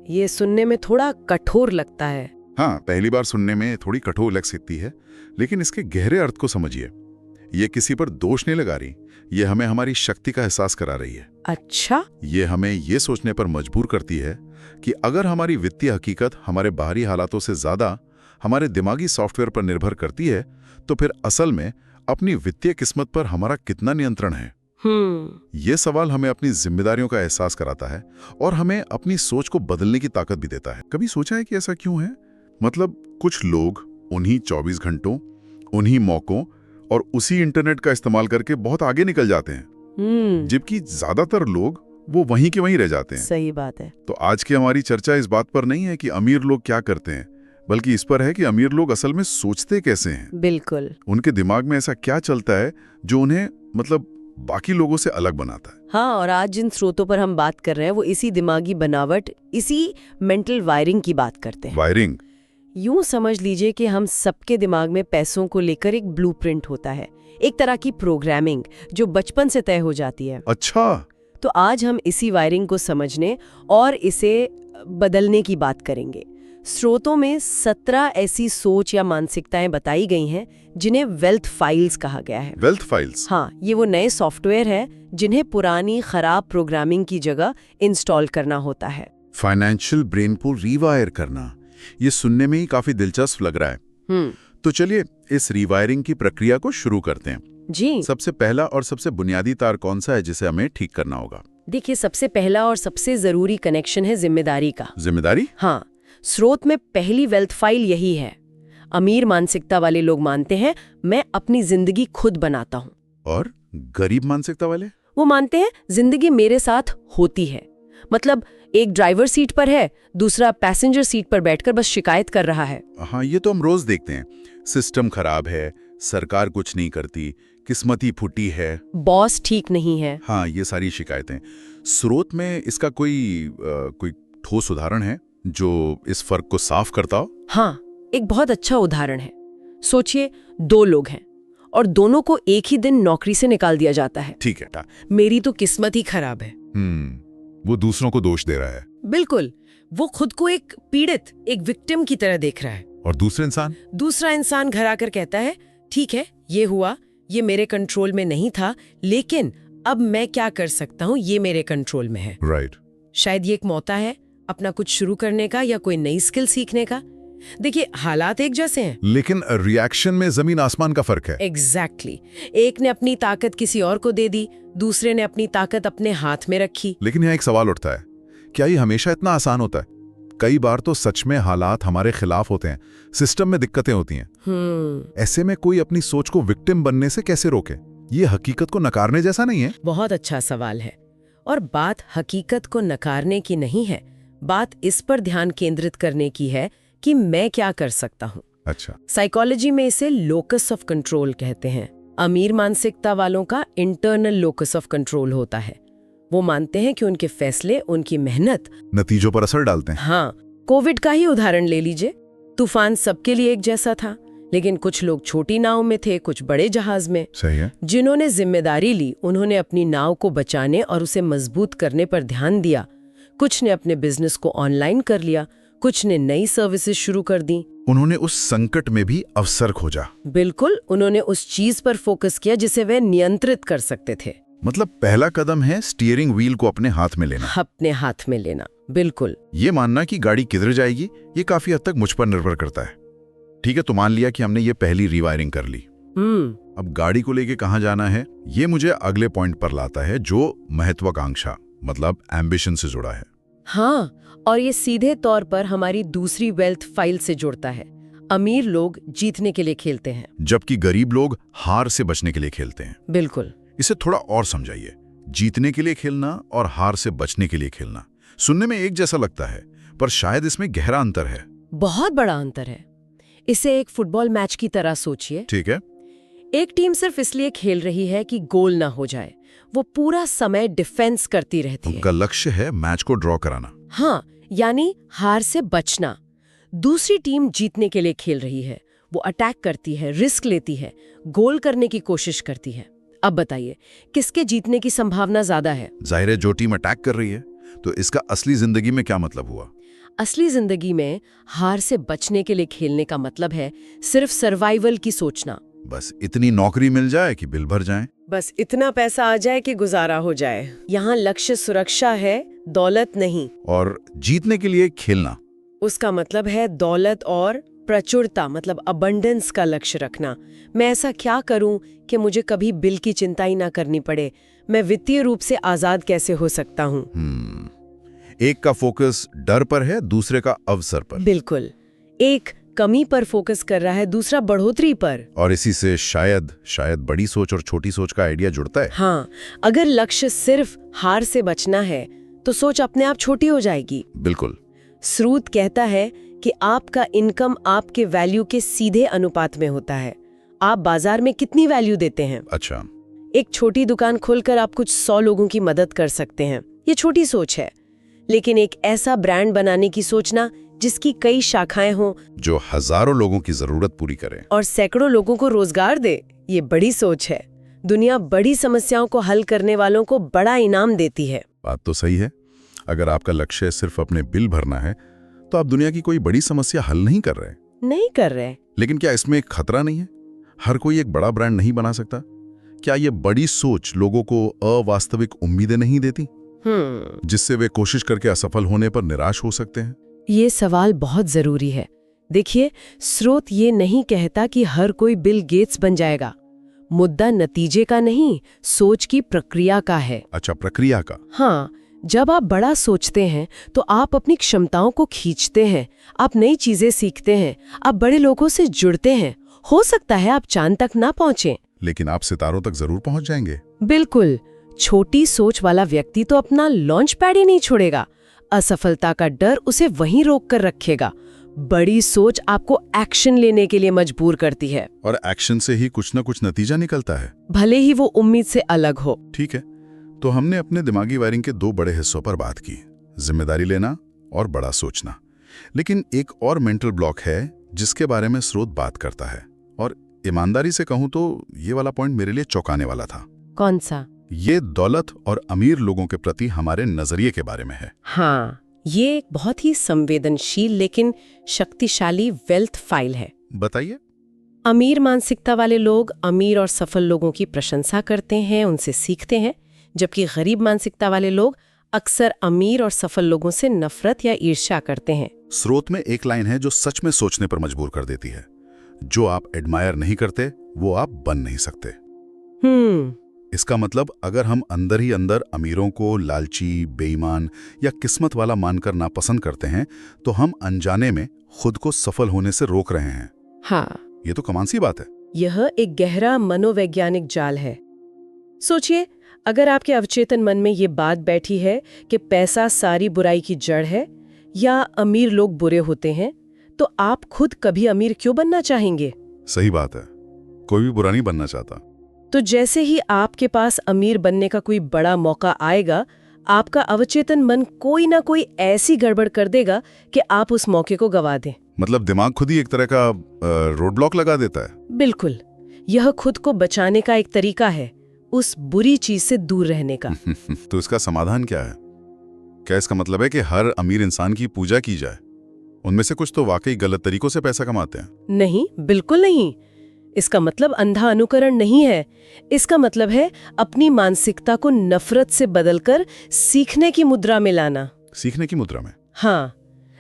ये सुनने में थोड़ा कठोर लगता है। हाँ, पहली बार सुनने में थोड़ी कठोर लग सकती है, लेकिन इसके गहरे अर्थ को समझिए। ये किसी पर दोष नहीं लगा रही, ये हमें हमारी शक्ति का एहसास करा रही है। अच्छा। ये हमें ये सोचने पर मजबूर करती है कि अगर हमारी वित्तीय हकीकत हमारे बाहरी हालातों से ज्यादा हमारे दिमागी सॉफ्टवेयर पर निर्भर करती है, तो फिर असल में अपनी वित्तीय किस्मत पर हमारा कितना नियंत्रण है। ये सवाल हमें अपनी जिम्मेदारियों का एहसास कराता है और हमें अपनी सोच को बदलने की ताकत भी देता है। कभी सोचा है कि ऐसा क्यों है? मतलब कुछ लोग उन्हीं 24 घंटों, उन्हीं मौकों और उसी इंटरनेट का इस्तेमाल करके बहुत आगे निकल जाते हैं, जबकि ज्यादातर लोग वो वहीं के वहीं रह जाते हैं। सही बात है। तो आज की हमारी चर्चा इस बात पर नहीं है कि अमीर लोग क्या करते हैं, बल्कि इस पर है कि अमीर लोग असल में सोचते कैसे हैं। बिल्कुल। उनके दिमाग में ऐसा क्या चलता है जो उन्हें बाकी लोगों से अलग बनाता है। हाँ, और आज जिन स्रोतों पर हम बात कर रहे हैं वो इसी दिमागी बनावट, इसी मेंटल वायरिंग की बात करते हैं। वायरिंग? यूं समझ लीजिए कि हम सबके दिमाग में पैसों को लेकर एक ब्लूप्रिंट होता है, एक तरह की प्रोग्रामिंग जो बचपन से तय हो जाती है। अच्छा। तो आज हम इसी वायरिंग को समझने और इसे बदलने की बात करेंगे। स्रोतों में 17 ऐसी सोच या मानसिकताएं बताई गई हैं जिन्हें वेल्थ फाइल्स कहा गया है। Wealth files? हाँ, ये वो नए सॉफ्टवेयर है जिन्हें पुरानी खराब प्रोग्रामिंग की जगह इंस्टॉल करना होता है। फाइनेंशियल ब्रेन को रीवायर करना, ये सुनने में ही काफी दिलचस्प लग रहा है। तो चलिए इस रीवायरिंग की प्रक्रिया को शुरू करते हैं। जी। सबसे पहला और सबसे बुनियादी तार कौन सा है जिसे हमें ठीक करना होगा? देखिए, सबसे पहला और सबसे जरूरी कनेक्शन है जिम्मेदारी का। जिम्मेदारी? हाँ, स्रोत में पहली वेल्थ फाइल यही है। अमीर मानसिकता वाले लोग मानते हैं मैं अपनी जिंदगी खुद बनाता हूँ। और गरीब मानसिकता वाले? वो मानते हैं जिंदगी मेरे साथ होती है। मतलब एक ड्राइवर सीट पर है, दूसरा पैसेंजर सीट पर बैठकर बस शिकायत कर रहा है। हाँ, ये तो हम रोज देखते हैं। सिस्टम खराब है, सरकार कुछ नहीं करती, किस्मत ही फूटी है, बॉस ठीक नहीं है। हाँ, ये सारी शिकायतें। स्रोत में इसका कोई ठोस उदाहरण है जो इस फर्क को साफ करता हो? हाँ, एक बहुत अच्छा उदाहरण है। सोचिए, 2 लोग हैं और दोनों को एक ही दिन नौकरी से निकाल दिया जाता है। ठीक है। मेरी तो किस्मत ही खराब है। वो दूसरों को दोष दे रहा है। बिल्कुल। वो खुद को एक पीड़ित, एक विक्टिम की तरह देख रहा है। और दूसरा इंसान घर आकर कहता है ठीक है, ये हुआ, ये मेरे कंट्रोल में नहीं था, लेकिन अब मैं क्या कर सकता हूँ, ये मेरे कंट्रोल में है। राइट। शायद ये एक मौका है अपना कुछ शुरू करने का या कोई नई स्किल सीखने का। देखिए, हालात एक जैसे हैं, लेकिन रिएक्शन में जमीन आसमान का फर्क है। एग्जैक्टली। एक ने अपनी ताकत किसी और को दे दी, दूसरे ने अपनी ताकत अपने हाथ में रखी। लेकिन यहाँ एक सवाल उठता है, क्या ये हमेशा इतना आसान होता है? कई बार तो सच में हालात हमारे खिलाफ होते हैं, सिस्टम में दिक्कतें होती हैं। ऐसे में कोई अपनी सोच को विक्टिम बनने से कैसे रोके? ये हकीकत को नकारने जैसा नहीं है? बहुत अच्छा सवाल है। और बात हकीकत को नकारने की नहीं है, बात इस पर ध्यान केंद्रित करने की है कि मैं क्या कर सकता हूँ। अच्छा। साइकोलॉजी में इसे लोकस ऑफ कंट्रोल कहते हैं। अमीर मानसिकता वालों का इंटरनल लोकस ऑफ कंट्रोल होता है। वो मानते हैं कि उनके फैसले, उनकी मेहनत नतीजों पर असर डालते हैं। हाँ, कोविड का ही उदाहरण ले लीजिए। तूफान सबके लिए एक जैसा था, लेकिन कुछ लोग छोटी नाव में थे, कुछ बड़े जहाज में। सही है। जिन्होंने जिम्मेदारी ली, उन्होंने अपनी नाव को बचाने और उसे मजबूत करने पर ध्यान दिया। कुछ ने अपने बिजनेस को ऑनलाइन कर लिया, कुछ ने नई सर्विसेज शुरू कर दी। उन्होंने उस संकट में भी अवसर खोजा। बिल्कुल, उन्होंने उस चीज पर फोकस किया जिसे वे नियंत्रित कर सकते थे। मतलब पहला कदम है स्टीयरिंग व्हील को अपने हाथ में लेना। अपने हाथ में लेना, बिल्कुल। ये मानना कि गाड़ी किधर जाएगी, ये काफी हद तक मुझ पर निर्भर करता है। ठीक है, तो मान लिया कि हमने ये पहली रीवायरिंग कर ली। अब गाड़ी को लेके कहाँ जाना है, ये मुझे अगले पॉइंट पर लाता है, जो महत्वाकांक्षा मतलब एम्बिशन से जुड़ा है। हाँ, और ये सीधे तौर पर हमारी दूसरी वेल्थ फाइल से जुड़ता है। अमीर लोग जीतने के लिए खेलते हैं। जबकि गरीब लोग हार से बचने के लिए खेलते हैं। बिल्कुल। इसे थोड़ा और समझाइए। जीतने के लिए खेलना और हार से बचने के लिए खेलना सुनने में एक जैसा लगता है, पर शायद इसमें गहरा अंतर है। बहुत बड़ा अंतर है। इसे एक फुटबॉल मैच की तरह सोचिए। ठीक है। एक टीम सिर्फ इसलिए खेल रही है कि गोल ना हो जाए। वो पूरा समय डिफेंस करती रहती है। उनका लक्ष्य है मैच को ड्रॉ कराना। हाँ, यानी हार से बचना। दूसरी टीम जीतने के लिए खेल रही है। वो अटैक करती है, रिस्क लेती है, गोल करने की कोशिश करती है। अब बताइए, किसके जीतने की संभावना ज्यादा है? जाहिर है जो टीम अटैक कर रही है। तो इसका असली जिंदगी में क्या मतलब हुआ? असली जिंदगी में हार से बचने के लिए खेलने का मतलब है सिर्फ सर्वाइवल की सोचना। बस इतनी नौकरी मिल जाए कि बिल भर जाए, बस इतना पैसा आ जाए कि गुजारा हो जाए। यहाँ लक्ष्य सुरक्षा है, दौलत नहीं। और जीतने के लिए खेलना, उसका मतलब है दौलत और प्रचुरता, मतलब अबंडेंस का लक्ष्य रखना। मैं ऐसा क्या करूं कि मुझे कभी बिल की चिंता ही ना करनी पड़े? मैं वित्तीय रूप से आजाद कैसे हो सकता हूं? एक का फोकस डर पर है, दूसरे का अवसर पर। बिल्कुल। एक कमी पर फोकस कर रहा है, दूसरा बढ़ोतरी पर। और इसी से शायद बड़ी सोच और छोटी सोच का आइडिया जुड़ता है। हाँ, अगर लक्ष्य सिर्फ हार से बचना है तो सोच अपने आप छोटी हो जाएगी। बिल्कुल। स्रोत कहता है कि आपका इनकम आपके वैल्यू के सीधे अनुपात में होता है। आप बाजार में कितनी वैल्यू देते हैं? अच्छा। एक छोटी दुकान खोलकर आप कुछ 100 लोगों की मदद कर सकते हैं। ये छोटी सोच है। लेकिन एक ऐसा ब्रांड बनाने की सोचना जिसकी कई शाखाएं हों, जो हजारों लोगों की जरूरत पूरी करे और सैकड़ों लोगों को रोजगार दे, ये बड़ी सोच है। दुनिया बड़ी समस्याओं को हल करने वालों को बड़ा इनाम देती है। बात तो सही है। अगर आपका लक्ष्य सिर्फ अपने बिल भरना है तो आप दुनिया की कोई बड़ी समस्या हल नहीं कर रहे। लेकिन क्या इसमें एक खतरा नहीं है? हर कोई एक बड़ा ब्रांड नहीं बना सकता। क्या ये बड़ी सोच लोगों को अवास्तविक उम्मीदें नहीं देती, जिससे वे कोशिश करके असफल होने पर निराश हो सकते हैं? ये सवाल बहुत जरूरी है। देखिए, स्रोत ये नहीं कहता कि हर कोई बिल गेट्स बन जाएगा। मुद्दा नतीजे का नहीं, सोच की प्रक्रिया का है। अच्छा, प्रक्रिया का। हाँ, जब आप बड़ा सोचते हैं तो आप अपनी क्षमताओं को खींचते हैं, आप नई चीजें सीखते हैं, आप बड़े लोगों से जुड़ते हैं। हो सकता है आप चांद तक ना पहुंचे, लेकिन आप सितारों तक जरूर पहुंच जाएंगे। बिल्कुल। छोटी सोच वाला व्यक्ति तो अपना लॉन्च पैड ही नहीं छोड़ेगा। असफलता का डर उसे वहीं रोक कर रखेगा। बड़ी सोच आपको एक्शन लेने के लिए मजबूर करती है, और एक्शन से ही कुछ न कुछ नतीजा निकलता है, भले ही वो उम्मीद से अलग हो। ठीक है, तो हमने अपने दिमागी वायरिंग के 2 बड़े हिस्सों पर बात की, जिम्मेदारी लेना और बड़ा सोचना। लेकिन एक और मेंटल ब्लॉक है जिसके बारे में स्रोत बात करता है, और ईमानदारी से कहूं तो ये वाला पॉइंट मेरे लिए चौंकाने वाला था। कौन सा? ये दौलत और अमीर लोगों के प्रति हमारे नजरिए के बारे में है। हाँ, ये एक बहुत ही संवेदनशील लेकिन शक्तिशाली वेल्थ फाइल है। बताइए। अमीर मानसिकता वाले लोग अमीर और सफल लोगों की प्रशंसा करते हैं, उनसे सीखते हैं, जबकि गरीब मानसिकता वाले लोग अक्सर अमीर और सफल लोगों से नफरत या ईर्ष्या करते हैं। स्रोत में एक लाइन है जो सच में सोचने पर मजबूर कर देती है। जो आप एडमायर नहीं करते वो आप बन नहीं सकते। इसका मतलब अगर हम अंदर ही अंदर अमीरों को लालची, बेईमान या किस्मत वाला मानकर नापसंद करते हैं तो हम अनजाने में खुद को सफल होने से रोक रहे हैं। हाँ, ये तो कमाल सी बात है। यह एक गहरा मनोवैज्ञानिक जाल है। सोचिए, अगर आपके अवचेतन मन में ये बात बैठी है कि पैसा सारी बुराई की जड़ है या अमीर लोग बुरे होते हैं, तो आप खुद कभी अमीर क्यों बनना चाहेंगे? सही बात है, कोई भी बुरा नहीं बनना चाहता। तो जैसे ही आपके पास अमीर बनने का कोई बड़ा मौका आएगा, आपका अवचेतन मन कोई ना कोई ऐसी गड़बड़ कर देगा कि आप उस मौके को गवा दें। मतलब दिमाग खुद ही एक तरह का रोड ब्लॉक लगा देता है। बिल्कुल। यह खुद को बचाने का एक तरीका है, उस बुरी चीज से दूर रहने का। तो इसका समाधान क्या है? क्या इसका मतलब है कि हर अमीर इंसान की पूजा की जाए? उनमें से कुछ तो वाकई गलत तरीकों से पैसा कमाते हैं। नहीं, बिल्कुल नहीं। इसका मतलब अंधा अनुकरण नहीं है। इसका मतलब है अपनी मानसिकता को नफरत से बदलकर सीखने की मुद्रा में लाना। सीखने की मुद्रा में? हाँ,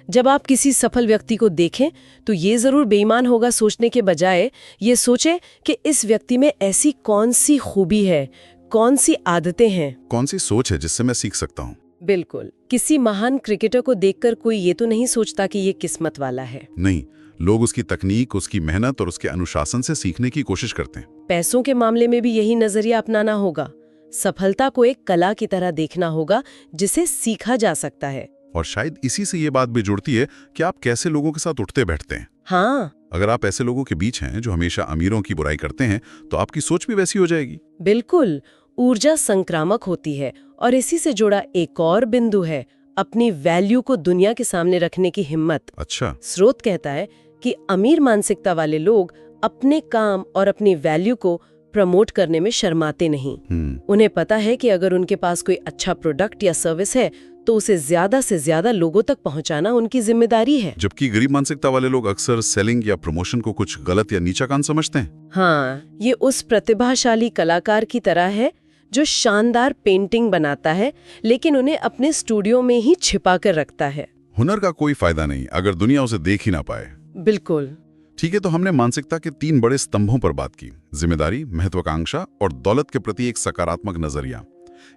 जब आप किसी सफल व्यक्ति को देखें तो ये जरूर बेईमान होगा सोचने के बजाय ये सोचें कि इस व्यक्ति में ऐसी कौन सी खूबी है, कौन सी आदतें हैं, कौन सी सोच है जिससे मैं सीख सकता हूँ। बिल्कुल। किसी महान क्रिकेटर को देखकर कोई ये तो नहीं सोचता कि ये किस्मत वाला है। नहीं, लोग उसकी तकनीक, उसकी मेहनत और उसके अनुशासन से सीखने की कोशिश करते हैं। पैसों के मामले में भी यही नजरिया अपनाना होगा। सफलता को एक कला की तरह देखना होगा जिसे सीखा जा सकता है। और शायद इसी से ये बात भी जुड़ती है कि आप कैसे लोगों के साथ उठते बैठते हैं। हाँ, अगर आप ऐसे लोगों के बीच हैं जो हमेशा अमीरों की बुराई करते हैं, तो आपकी सोच भी वैसी हो जाएगी। बिल्कुल। ऊर्जा संक्रामक होती है और इसी से जुड़ा एक और बिंदु है अपनी वैल्यू को दुनिया के सामने रखने की हिम्मत। अच्छा। स्रोत कहता है कि अमीर मानसिकता वाले लोग अपने काम और अपनी वैल्यू को प्रमोट करने में शर्माते नहीं। उन्हें पता है कि अगर उनके पास कोई अच्छा प्रोडक्ट या सर्विस है तो उसे ज्यादा से ज्यादा लोगों तक पहुंचाना उनकी जिम्मेदारी है। जबकि गरीब मानसिकता वाले लोग अक्सर सेलिंग या प्रमोशन को कुछ गलत या नीचा काम समझते हैं। हाँ, ये उस प्रतिभाशाली कलाकार की तरह है जो शानदार पेंटिंग बनाता है लेकिन उन्हें अपने स्टूडियो में ही छिपा कर रखता है। हुनर का कोई फायदा नहीं अगर दुनिया उसे देख ही ना पाए। बिल्कुल। ठीक है, तो हमने मानसिकता के 3 बड़े स्तंभों पर बात की, जिम्मेदारी, महत्वाकांक्षा और दौलत के प्रति एक सकारात्मक नजरिया।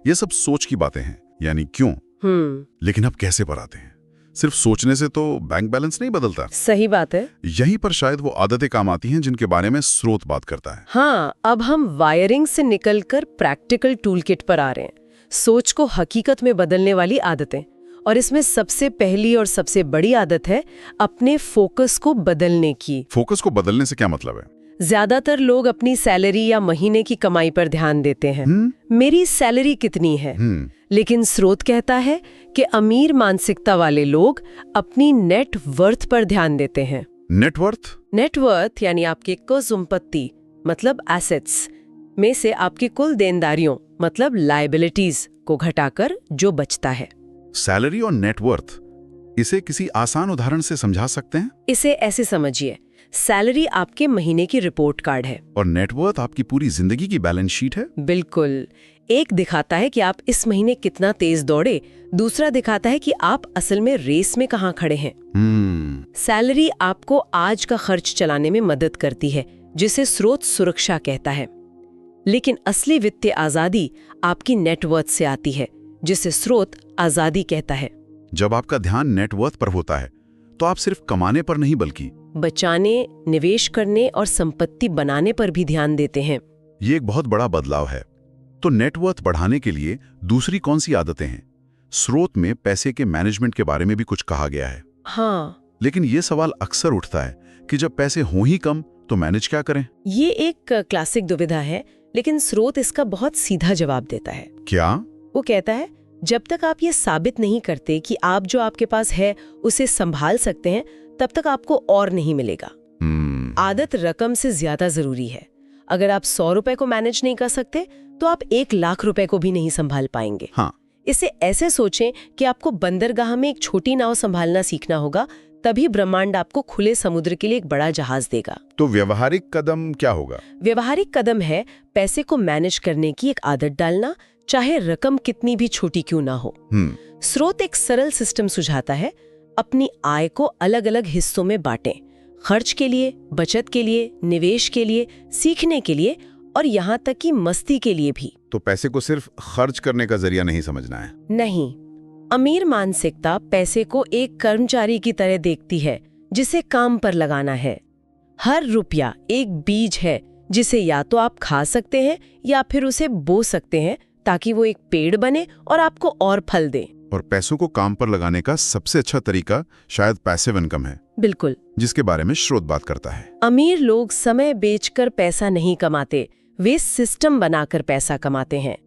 ये सब सोच की बातें हैं, यानी क्यों। लेकिन अब कैसे पर आते हैं। सिर्फ सोचने से तो बैंक बैलेंस नहीं बदलता। सही बात है। यहीं पर शायद वो आदतें काम आती हैं जिनके बारे में स्रोत बात करता है। हाँ, अब हम वायरिंग से निकलकर प्रैक्टिकल टूलकिट पर आ रहे हैं। सोच को हकीकत में बदलने वाली आदतें। और इसमें सबसे पहली और सबसे बड़ी आदत है अपने फोकस को बदलने की। फोकस को बदलने से क्या मतलब है? ज्यादातर लोग अपनी सैलरी या महीने की कमाई पर ध्यान देते हैं। मेरी सैलरी कितनी है। लेकिन स्रोत कहता है कि अमीर मानसिकता वाले लोग अपनी नेट वर्थ पर ध्यान देते हैं। नेटवर्थ? नेटवर्थ यानी आपके कुल संपत्ति मतलब एसेट्स में से आपकी कुल देनदारियों मतलब लायबिलिटीज को घटाकर जो बचता है। सैलरी और नेटवर्थ, इसे किसी आसान उदाहरण से समझा सकते हैं? इसे ऐसे समझिए, सैलरी आपके महीने की रिपोर्ट कार्ड है और नेटवर्थ आपकी पूरी जिंदगी की बैलेंस शीट है। बिल्कुल। एक दिखाता है कि आप इस महीने कितना तेज दौड़े, दूसरा दिखाता है कि आप असल में रेस में कहाँ खड़े हैं। सैलरी आपको आज का खर्च चलाने में मदद करती है जिसे स्रोत सुरक्षा कहता है। लेकिन असली वित्तीय आजादी आपकी नेटवर्थ से आती है जिसे स्रोत आजादी कहता है। जब आपका ध्यान नेटवर्थ पर होता है तो आप सिर्फ कमाने पर नहीं बल्कि बचाने, निवेश करने और संपत्ति बनाने पर भी ध्यान देते हैं। ये एक बहुत बड़ा बदलाव है। तो नेटवर्थ बढ़ाने के लिए दूसरी कौन सी आदतें हैं? स्रोत में पैसे के मैनेजमेंट के बारे में भी कुछ कहा गया है। हाँ, लेकिन ये सवाल अक्सर उठता है कि जब पैसे हों ही कम तो मैनेज क्या करें? ये एक क्लासिक दुविधा है, लेकिन स्रोत इसका बहुत सीधा जवाब देता है। क्या? वो कहता है जब तक आप ये साबित नहीं करते कि आप जो आपके पास है उसे संभाल सकते हैं तब तक आपको और नहीं मिलेगा। आदत रकम से ज्यादा जरूरी है। अगर आप 100 रुपए को मैनेज नहीं कर सकते तो आप 1 लाख रुपए को भी नहीं संभाल पाएंगे। हाँ। इसे ऐसे सोचें कि आपको बंदरगाह में एक छोटी नाव संभालना सीखना होगा, तभी ब्रह्मांड आपको खुले समुद्र के लिए एक बड़ा जहाज देगा। तो व्यवहारिक कदम क्या होगा? व्यवहारिक कदम है पैसे को मैनेज करने की एक आदत डालना, चाहे रकम कितनी भी छोटी क्यों ना हो। स्रोत एक सरल सिस्टम सुझाता है, अपनी आय को अलग अलग हिस्सों में बांटें, खर्च के लिए, बचत के लिए, निवेश के लिए, सीखने के लिए और यहाँ तक कि मस्ती के लिए भी। तो पैसे को सिर्फ खर्च करने का जरिया नहीं समझना है। नहीं, अमीर मानसिकता पैसे को एक कर्मचारी की तरह देखती है जिसे काम पर लगाना है। हर रुपया एक बीज है जिसे या तो आप खा सकते हैं या फिर उसे बो सकते हैं ताकि वो एक पेड़ बने और आपको और फल दे। और पैसों को काम पर लगाने का सबसे अच्छा तरीका शायद पैसिव इनकम है। बिल्कुल, जिसके बारे में स्रोत बात करता है। अमीर लोग समय बेचकर पैसा नहीं कमाते, वे सिस्टम बनाकर पैसा कमाते हैं।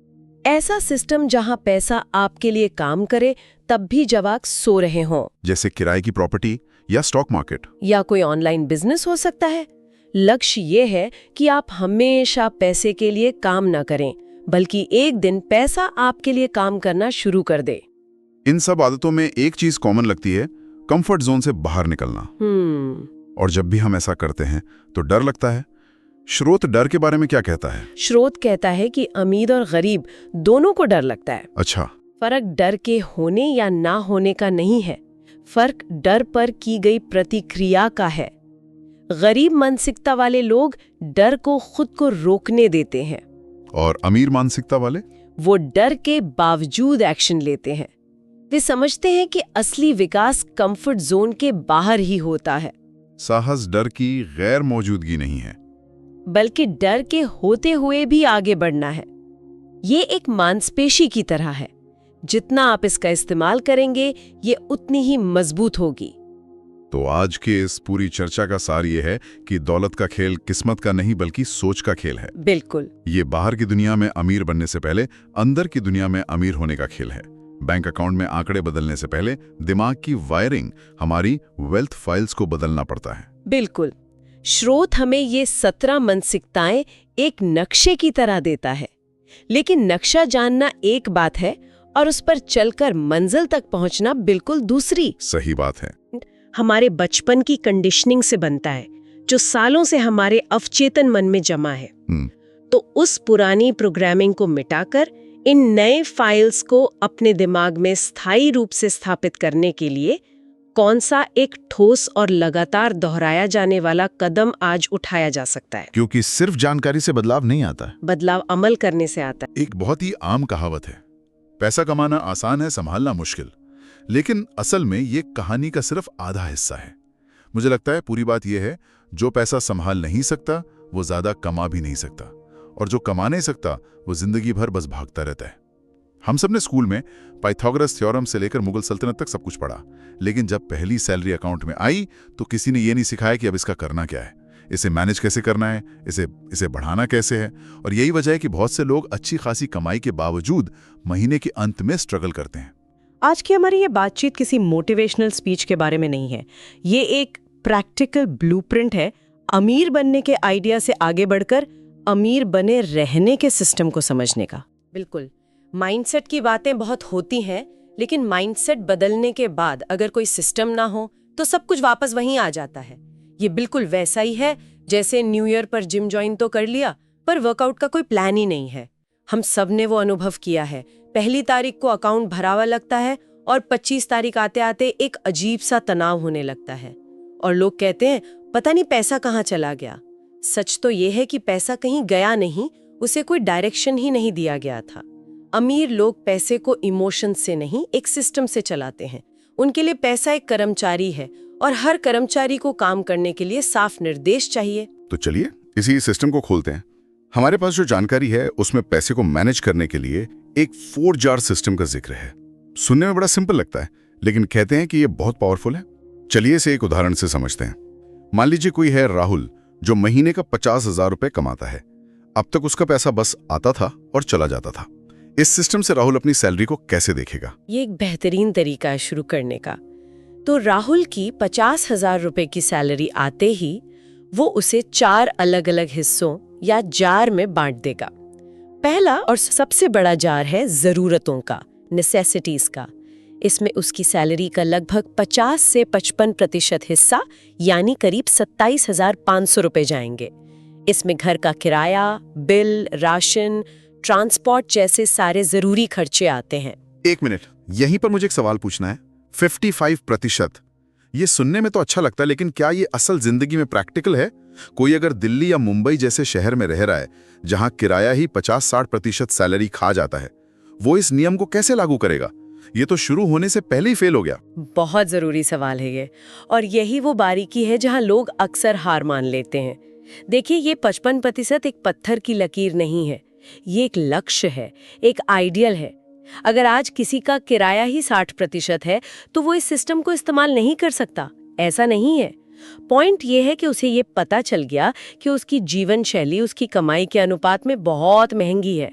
ऐसा सिस्टम जहां पैसा आपके लिए काम करे तब भी जब आप सो रहे हों। जैसे किराए की प्रॉपर्टी या स्टॉक मार्केट या कोई ऑनलाइन बिजनेस हो सकता है। लक्ष्य ये है कि आप हमेशा पैसे के लिए काम न करें, बल्कि एक दिन पैसा आपके लिए काम करना शुरू कर दे। इन सब आदतों में एक चीज कॉमन लगती है, कंफर्ट जोन से बाहर निकलना। और जब भी हम ऐसा करते हैं तो डर लगता है। स्रोत डर के बारे में क्या कहता है? स्रोत कहता है कि अमीर और गरीब दोनों को डर लगता है। अच्छा। फर्क डर के होने या ना होने का नहीं है, फर्क डर पर की गई प्रतिक्रिया का है। गरीब मानसिकता वाले लोग डर को खुद को रोकने देते हैं और अमीर मानसिकता वाले वो डर के बावजूद एक्शन लेते हैं। वे समझते हैं कि असली विकास कंफर्ट जोन के बाहर ही होता है। साहस डर की गैर मौजूदगी नहीं है, बल्कि डर के होते हुए भी आगे बढ़ना है। ये एक मांसपेशी की तरह है, जितना आप इसका इस्तेमाल करेंगे ये उतनी ही मजबूत होगी। तो आज के इस पूरी चर्चा का सार ये है कि दौलत का खेल किस्मत का नहीं बल्कि सोच का खेल है। बिल्कुल। ये बाहर की दुनिया में अमीर बनने से पहले अंदर की दुनिया में अमीर होने का खेल है। बैंक अकाउंट में आंकड़े बदलने से पहले दिमाग की वायरिंग, हमारी वेल्थ फाइल्स को बदलना पड़ता है। बिल्कुल। स्रोत हमें ये 17 मानसिकताएं एक नक्शे की तरह देता है, लेकिन नक्शा जानना एक बात है और उस पर चलकर मंजिल तक पहुंचना बिल्कुल दूसरी। सही बात है। हमारे बचपन की कंडीशनिंग से बनता है, जो सालों से हमारे अवचेतन मन में जमा है। तो उस पुरानी प्रोग्रामिंग को मिटाकर इन नए फाइल्स को अपने दिमाग में स्थायी रूप से स्थापित करने के लिए कौन सा एक ठोस और लगातार दोहराया जाने वाला कदम आज उठाया जा सकता है? क्योंकि सिर्फ जानकारी से बदलाव नहीं आता है, बदलाव अमल करने से आता है। एक बहुत ही आम कहावत है, पैसा कमाना आसान है, संभालना मुश्किल। लेकिन असल में ये कहानी का सिर्फ आधा हिस्सा है। मुझे लगता है पूरी बात यह है, जो पैसा संभाल नहीं सकता वो ज्यादा कमा भी नहीं सकता, और जो कमा नहीं सकता वो जिंदगी भर बस भागता रहता है। हम सब ने स्कूल में पाइथागोरस थ्योरम से लेकर मुगल सल्तनत तक सब कुछ पढ़ा, लेकिन जब पहली सैलरी अकाउंट में आई तो किसी ने ये नहीं सिखाया कि अब इसका करना क्या है, इसे मैनेज कैसे करना है, इसे बढ़ाना कैसे है। और यही वजह है कि बहुत से लोग अच्छी खासी कमाई के बावजूद महीने के अंत में स्ट्रगल करते हैं। आज की हमारी ये बातचीत किसी मोटिवेशनल स्पीच के बारे में नहीं है, ये एक प्रैक्टिकल ब्लूप्रिंट है अमीर बनने के आइडिया से आगे बढ़कर अमीर बने रहने के सिस्टम को समझने का। बिल्कुल। माइंडसेट की बातें बहुत होती हैं, लेकिन माइंडसेट बदलने के बाद अगर कोई सिस्टम ना हो तो सब कुछ वापस वहीं आ जाता है। ये बिल्कुल वैसा ही है जैसे न्यू ईयर पर जिम ज्वाइन तो कर लिया, पर वर्कआउट का कोई प्लान ही नहीं है। हम सब ने वो अनुभव किया है, पहली तारीख को अकाउंट भरा हुआ लगता है और 25 तारीख आते आते एक अजीब सा तनाव होने लगता है, और लोग कहते हैं पता नहीं पैसा कहाँ चला गया। सच तो ये है कि पैसा कहीं गया नहीं, उसे कोई डायरेक्शन ही नहीं दिया गया था। अमीर लोग पैसे को इमोशन से नहीं, एक सिस्टम से चलाते हैं। उनके लिए पैसा एक कर्मचारी है और हर कर्मचारी को काम करने के लिए साफ निर्देश चाहिए। तो चलिए इसी सिस्टम को खोलते हैं। हमारे पास जो जानकारी है उसमें पैसे को मैनेज करने के लिए एक 4 जार सिस्टम का जिक्र है। सुनने में बड़ा सिंपल लगता है, लेकिन कहते हैं कि ये बहुत पावरफुल है। चलिए इसे एक उदाहरण से समझते हैं। मान लीजिए कोई है राहुल, जो महीने का 50,000 रुपए कमाता है। अब तक उसका पैसा बस आता था और चला जाता था। इस सिस्टम से राहुल अपनी सैलरी को कैसे देखेगा? ये एक बेहतरीन तरीका है शुरू करने का। तो राहुल की 50,000 रुपए की सैलरी आते ही वो उसे 4 अलग अलग हिस्सों या जार में बांट देगा। पहला और सबसे बड़ा जार है जरूरतों का, नेसेसिटीज का। इसमें उसकी सैलरी का लगभग 50 से 55% हिस्सा यानी करीब 27,500 रुपए जाएंगे। इसमें घर का किराया, बिल, राशन, ट्रांसपोर्ट जैसे सारे जरूरी खर्चे आते हैं। 1 मिनट, यहीं पर मुझे एक सवाल पूछना है। 55%, ये सुनने में तो अच्छा लगता है, लेकिन क्या ये असल जिंदगी में प्रैक्टिकल है? कोई अगर दिल्ली या मुंबई जैसे शहर में रह रहा है जहां किराया ही 50-60% सैलरी खा जाता है, वो इस नियम को कैसे लागू करेगा? ये तो शुरू होने से पहले ही फेल हो गया। बहुत जरूरी सवाल है ये, और यही वो बारीकी है जहां लोग अक्सर हार मान लेते हैं। देखिए, ये 55% एक पत्थर की लकीर नहीं है, ये एक लक्ष्य है, एक आइडियल है। अगर आज किसी का किराया ही 60% है तो वो इस सिस्टम को इस्तेमाल नहीं कर सकता, ऐसा नहीं है। पॉइंट ये है कि उसे ये पता चल गया कि उसकी जीवन शैली उसकी कमाई के अनुपात में बहुत महंगी है।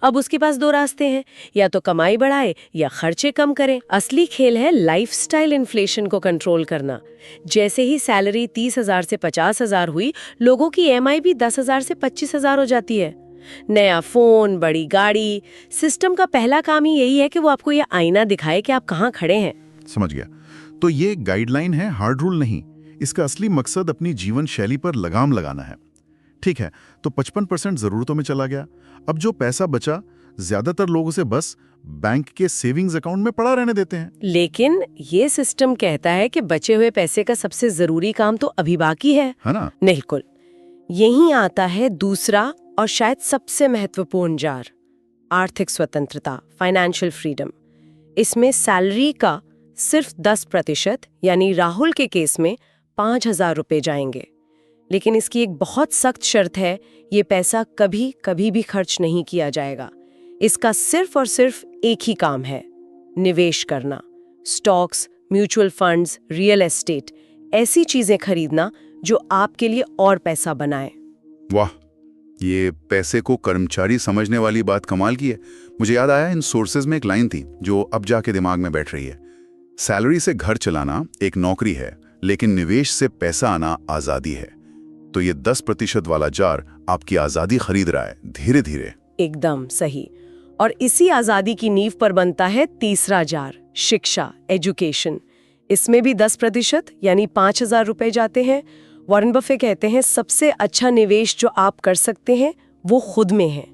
अब उसके पास 2 रास्ते हैं, या तो कमाई बढ़ाए या खर्चे कम करे। असली खेल है लाइफस्टाइल इन्फ्लेशन को कंट्रोल करना। जैसे ही सैलरी 30,000 से 50,000 हुई, लोगों की EMI भी 10,000 से 25,000 हो जाती है। नया फोन, बड़ी गाड़ी। सिस्टम का पहला काम ही यही है कि वो आपको ये आईना दिखाए कि आप कहाँ खड़े हैं। समझ गया। तो ये गाइडलाइन है, हार्ड रूल नहीं। इसका असली मकसद अपनी जीवन शैली पर लगाम लगाना है। ठीक है, तो 55% जरूरतों में चला गया। अब जो पैसा बचा, ज्यादातर लोग उसे बस बैंक के सेविंग्स अकाउंट में पड़ा रहने देते हैं। लेकिन ये सिस्टम कहता है कि बचे हुए पैसे का सबसे जरूरी काम तो अभी बाकी है ना? बिल्कुल। यहीं आता है दूसरा और शायद सबसे महत्वपूर्ण जार, आर्थिक स्वतंत्रता, फाइनेंशियल फ्रीडम। इसमें सैलरी का सिर्फ 10% यानी राहुल के केस में 5,000 रुपए जाएंगे। लेकिन इसकी एक बहुत सख्त शर्त है, ये पैसा कभी कभी भी खर्च नहीं किया जाएगा। इसका सिर्फ और सिर्फ एक ही काम है, निवेश करना। Stocks, mutual funds, real estate, ऐसी चीजें खरीदना जो आपके लिए और पैसा बनाए। वाह, ये पैसे को कर्मचारी समझने वाली बात कमाल की है। मुझे याद आया, इन सोर्सेज में एक लाइन थी जो अब जाके दिमाग में बैठ रही है। सैलरी से घर चलाना एक नौकरी है, लेकिन निवेश से पैसा आना आजादी है। तो ये 10% वाला जार आपकी आजादी खरीद रहा है धीरे धीरे। एकदम सही। और इसी आजादी की नींव पर बनता है तीसरा जार, शिक्षा, एजुकेशन। इसमें भी 10% यानी 5,000 रुपए जाते हैं। वॉरेन बफे कहते हैं सबसे अच्छा निवेश जो आप कर सकते हैं वो खुद में है।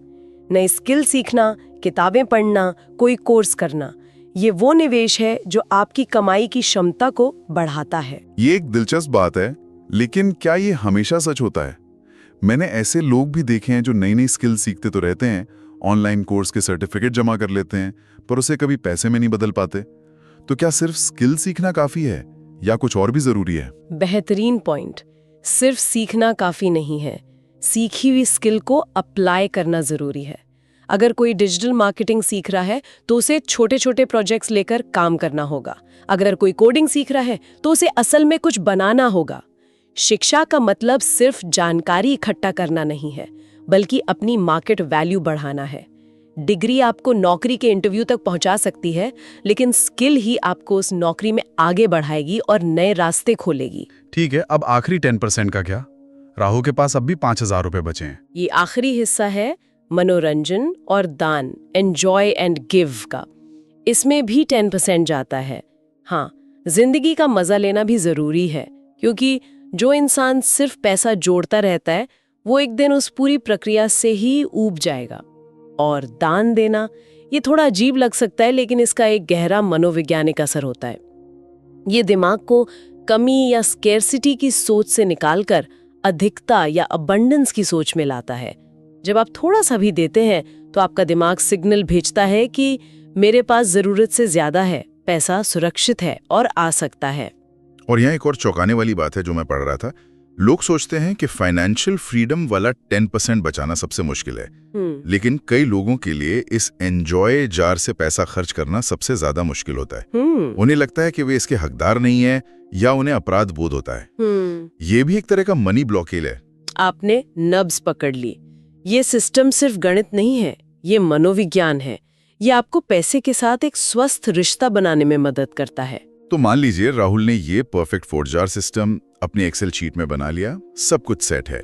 नई स्किल सीखना, किताबें पढ़ना, कोई कोर्स करना, ये वो निवेश है जो आपकी कमाई की क्षमता को बढ़ाता है। ये एक दिलचस्प बात है, लेकिन क्या ये हमेशा सच होता है? मैंने ऐसे लोग भी देखे हैं जो नई नई स्किल सीखते तो रहते हैं, ऑनलाइन कोर्स के सर्टिफिकेट जमा कर लेते हैं, पर उसे कभी पैसे में नहीं बदल पाते। तो क्या सिर्फ स्किल सीखना काफी है या कुछ और भी जरूरी है? बेहतरीन पॉइंट। सिर्फ सीखना काफी नहीं है, सीखी हुई स्किल को अप्लाई करना जरूरी है। अगर कोई डिजिटल मार्केटिंग सीख रहा है तो उसे छोटे छोटे प्रोजेक्ट्स लेकर काम करना होगा। अगर कोई कोडिंग सीख रहा है तो उसे असल में कुछ बनाना होगा। शिक्षा का मतलब सिर्फ जानकारी इकट्ठा करना नहीं है, बल्कि अपनी मार्केट वैल्यू बढ़ाना है। डिग्री आपको नौकरी के इंटरव्यू तक पहुंचा सकती है, लेकिन स्किल ही आपको उस नौकरी में आगे बढ़ाएगी और नए रास्ते खोलेगी। ठीक है, अब आखिरी 10% का क्या? राहुल के पास अब भी 5,000 रुपए बचे हैं। ये आखिरी हिस्सा है मनोरंजन और दान, एंजॉय एंड गिव का। इसमें भी 10% जाता है। हाँ, जिंदगी का मजा लेना भी जरूरी है, क्योंकि जो इंसान सिर्फ पैसा जोड़ता रहता है वो एक दिन उस पूरी प्रक्रिया से ही ऊब जाएगा। और दान देना, ये थोड़ा अजीब लग सकता है, लेकिन इसका एक गहरा मनोवैज्ञानिक असर होता है। ये दिमाग को कमी या स्केर्सिटी की सोच से निकालकर अधिकता या अबंडेंस की सोच में लाता है। जब आप थोड़ा सा भी देते हैं तो आपका दिमाग सिग्नल भेजता है कि मेरे पास जरूरत से ज्यादा है, पैसा सुरक्षित है और आ सकता है। और यहाँ एक और चौंकाने वाली बात है जो मैं पढ़ रहा था। लोग सोचते हैं कि फाइनेंशियल फ्रीडम वाला 10% बचाना सबसे मुश्किल है, लेकिन कई लोगों के लिए इस एंजॉय जार से पैसा खर्च करना सबसे ज्यादा मुश्किल होता है। उन्हें लगता है कि वे इसके हकदार नहीं है या उन्हें अपराध बोध होता है। ये भी एक तरह का मनी ब्लॉकेज है। आपने नब्ज पकड़ ली। ये सिस्टम सिर्फ गणित नहीं है, ये मनोविज्ञान है। ये आपको पैसे के साथ एक स्वस्थ रिश्ता बनाने में मदद करता है। तो मान लीजिए राहुल ने ये परफेक्ट 4 जार सिस्टम अपनी एक्सेल शीट में बना लिया, सब कुछ सेट है,